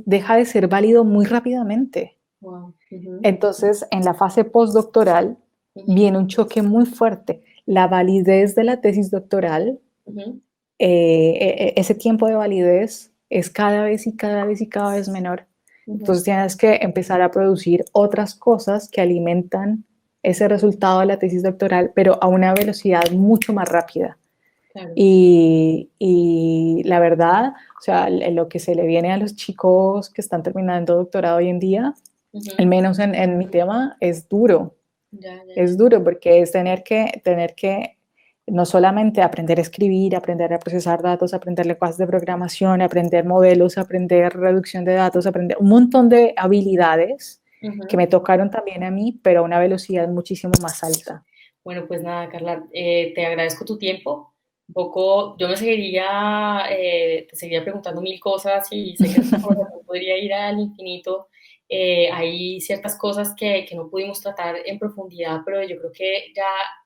deja de ser válido muy rápidamente. Wow. Ujú. Entonces, en la fase postdoctoral Ujú. viene un choque muy fuerte. La validez de la tesis doctoral, Ujú. ese tiempo de validez es cada vez y cada vez y cada vez menor. Ujú. Entonces tienes que empezar a producir otras cosas que alimentan ese resultado de la tesis doctoral, pero a una velocidad mucho más rápida. Claro. Y la verdad, o sea, lo que se le viene a los chicos que están terminando doctorado hoy en día, al Ujú. menos en mi tema, Ya, ya, ya. es duro porque es tener que no solamente aprender a escribir, aprender a procesar datos, aprender lenguajes de programación, aprender modelos, aprender reducción de datos, aprender un montón de habilidades que Ujú. me tocaron también a mí, pero a una velocidad muchísimo más alta. Bueno, pues nada, Carla, te agradezco tu tiempo. Un poco, yo te seguiría preguntando mil cosas y sé que esta conversación podría ir al infinito. Hay ciertas cosas que no pudimos tratar en profundidad, pero yo creo que ya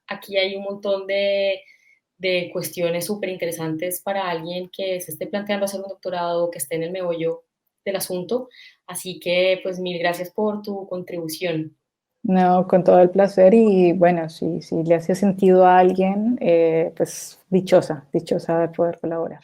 aquí hay un montón de cuestiones súper interesantes para alguien que se esté planteando hacer un doctorado, que esté en el meollo del asunto. Así que, pues, mil gracias por tu contribución. No, con todo el placer y bueno, si le hace sentido a alguien, pues dichosa, dichosa de poder colaborar.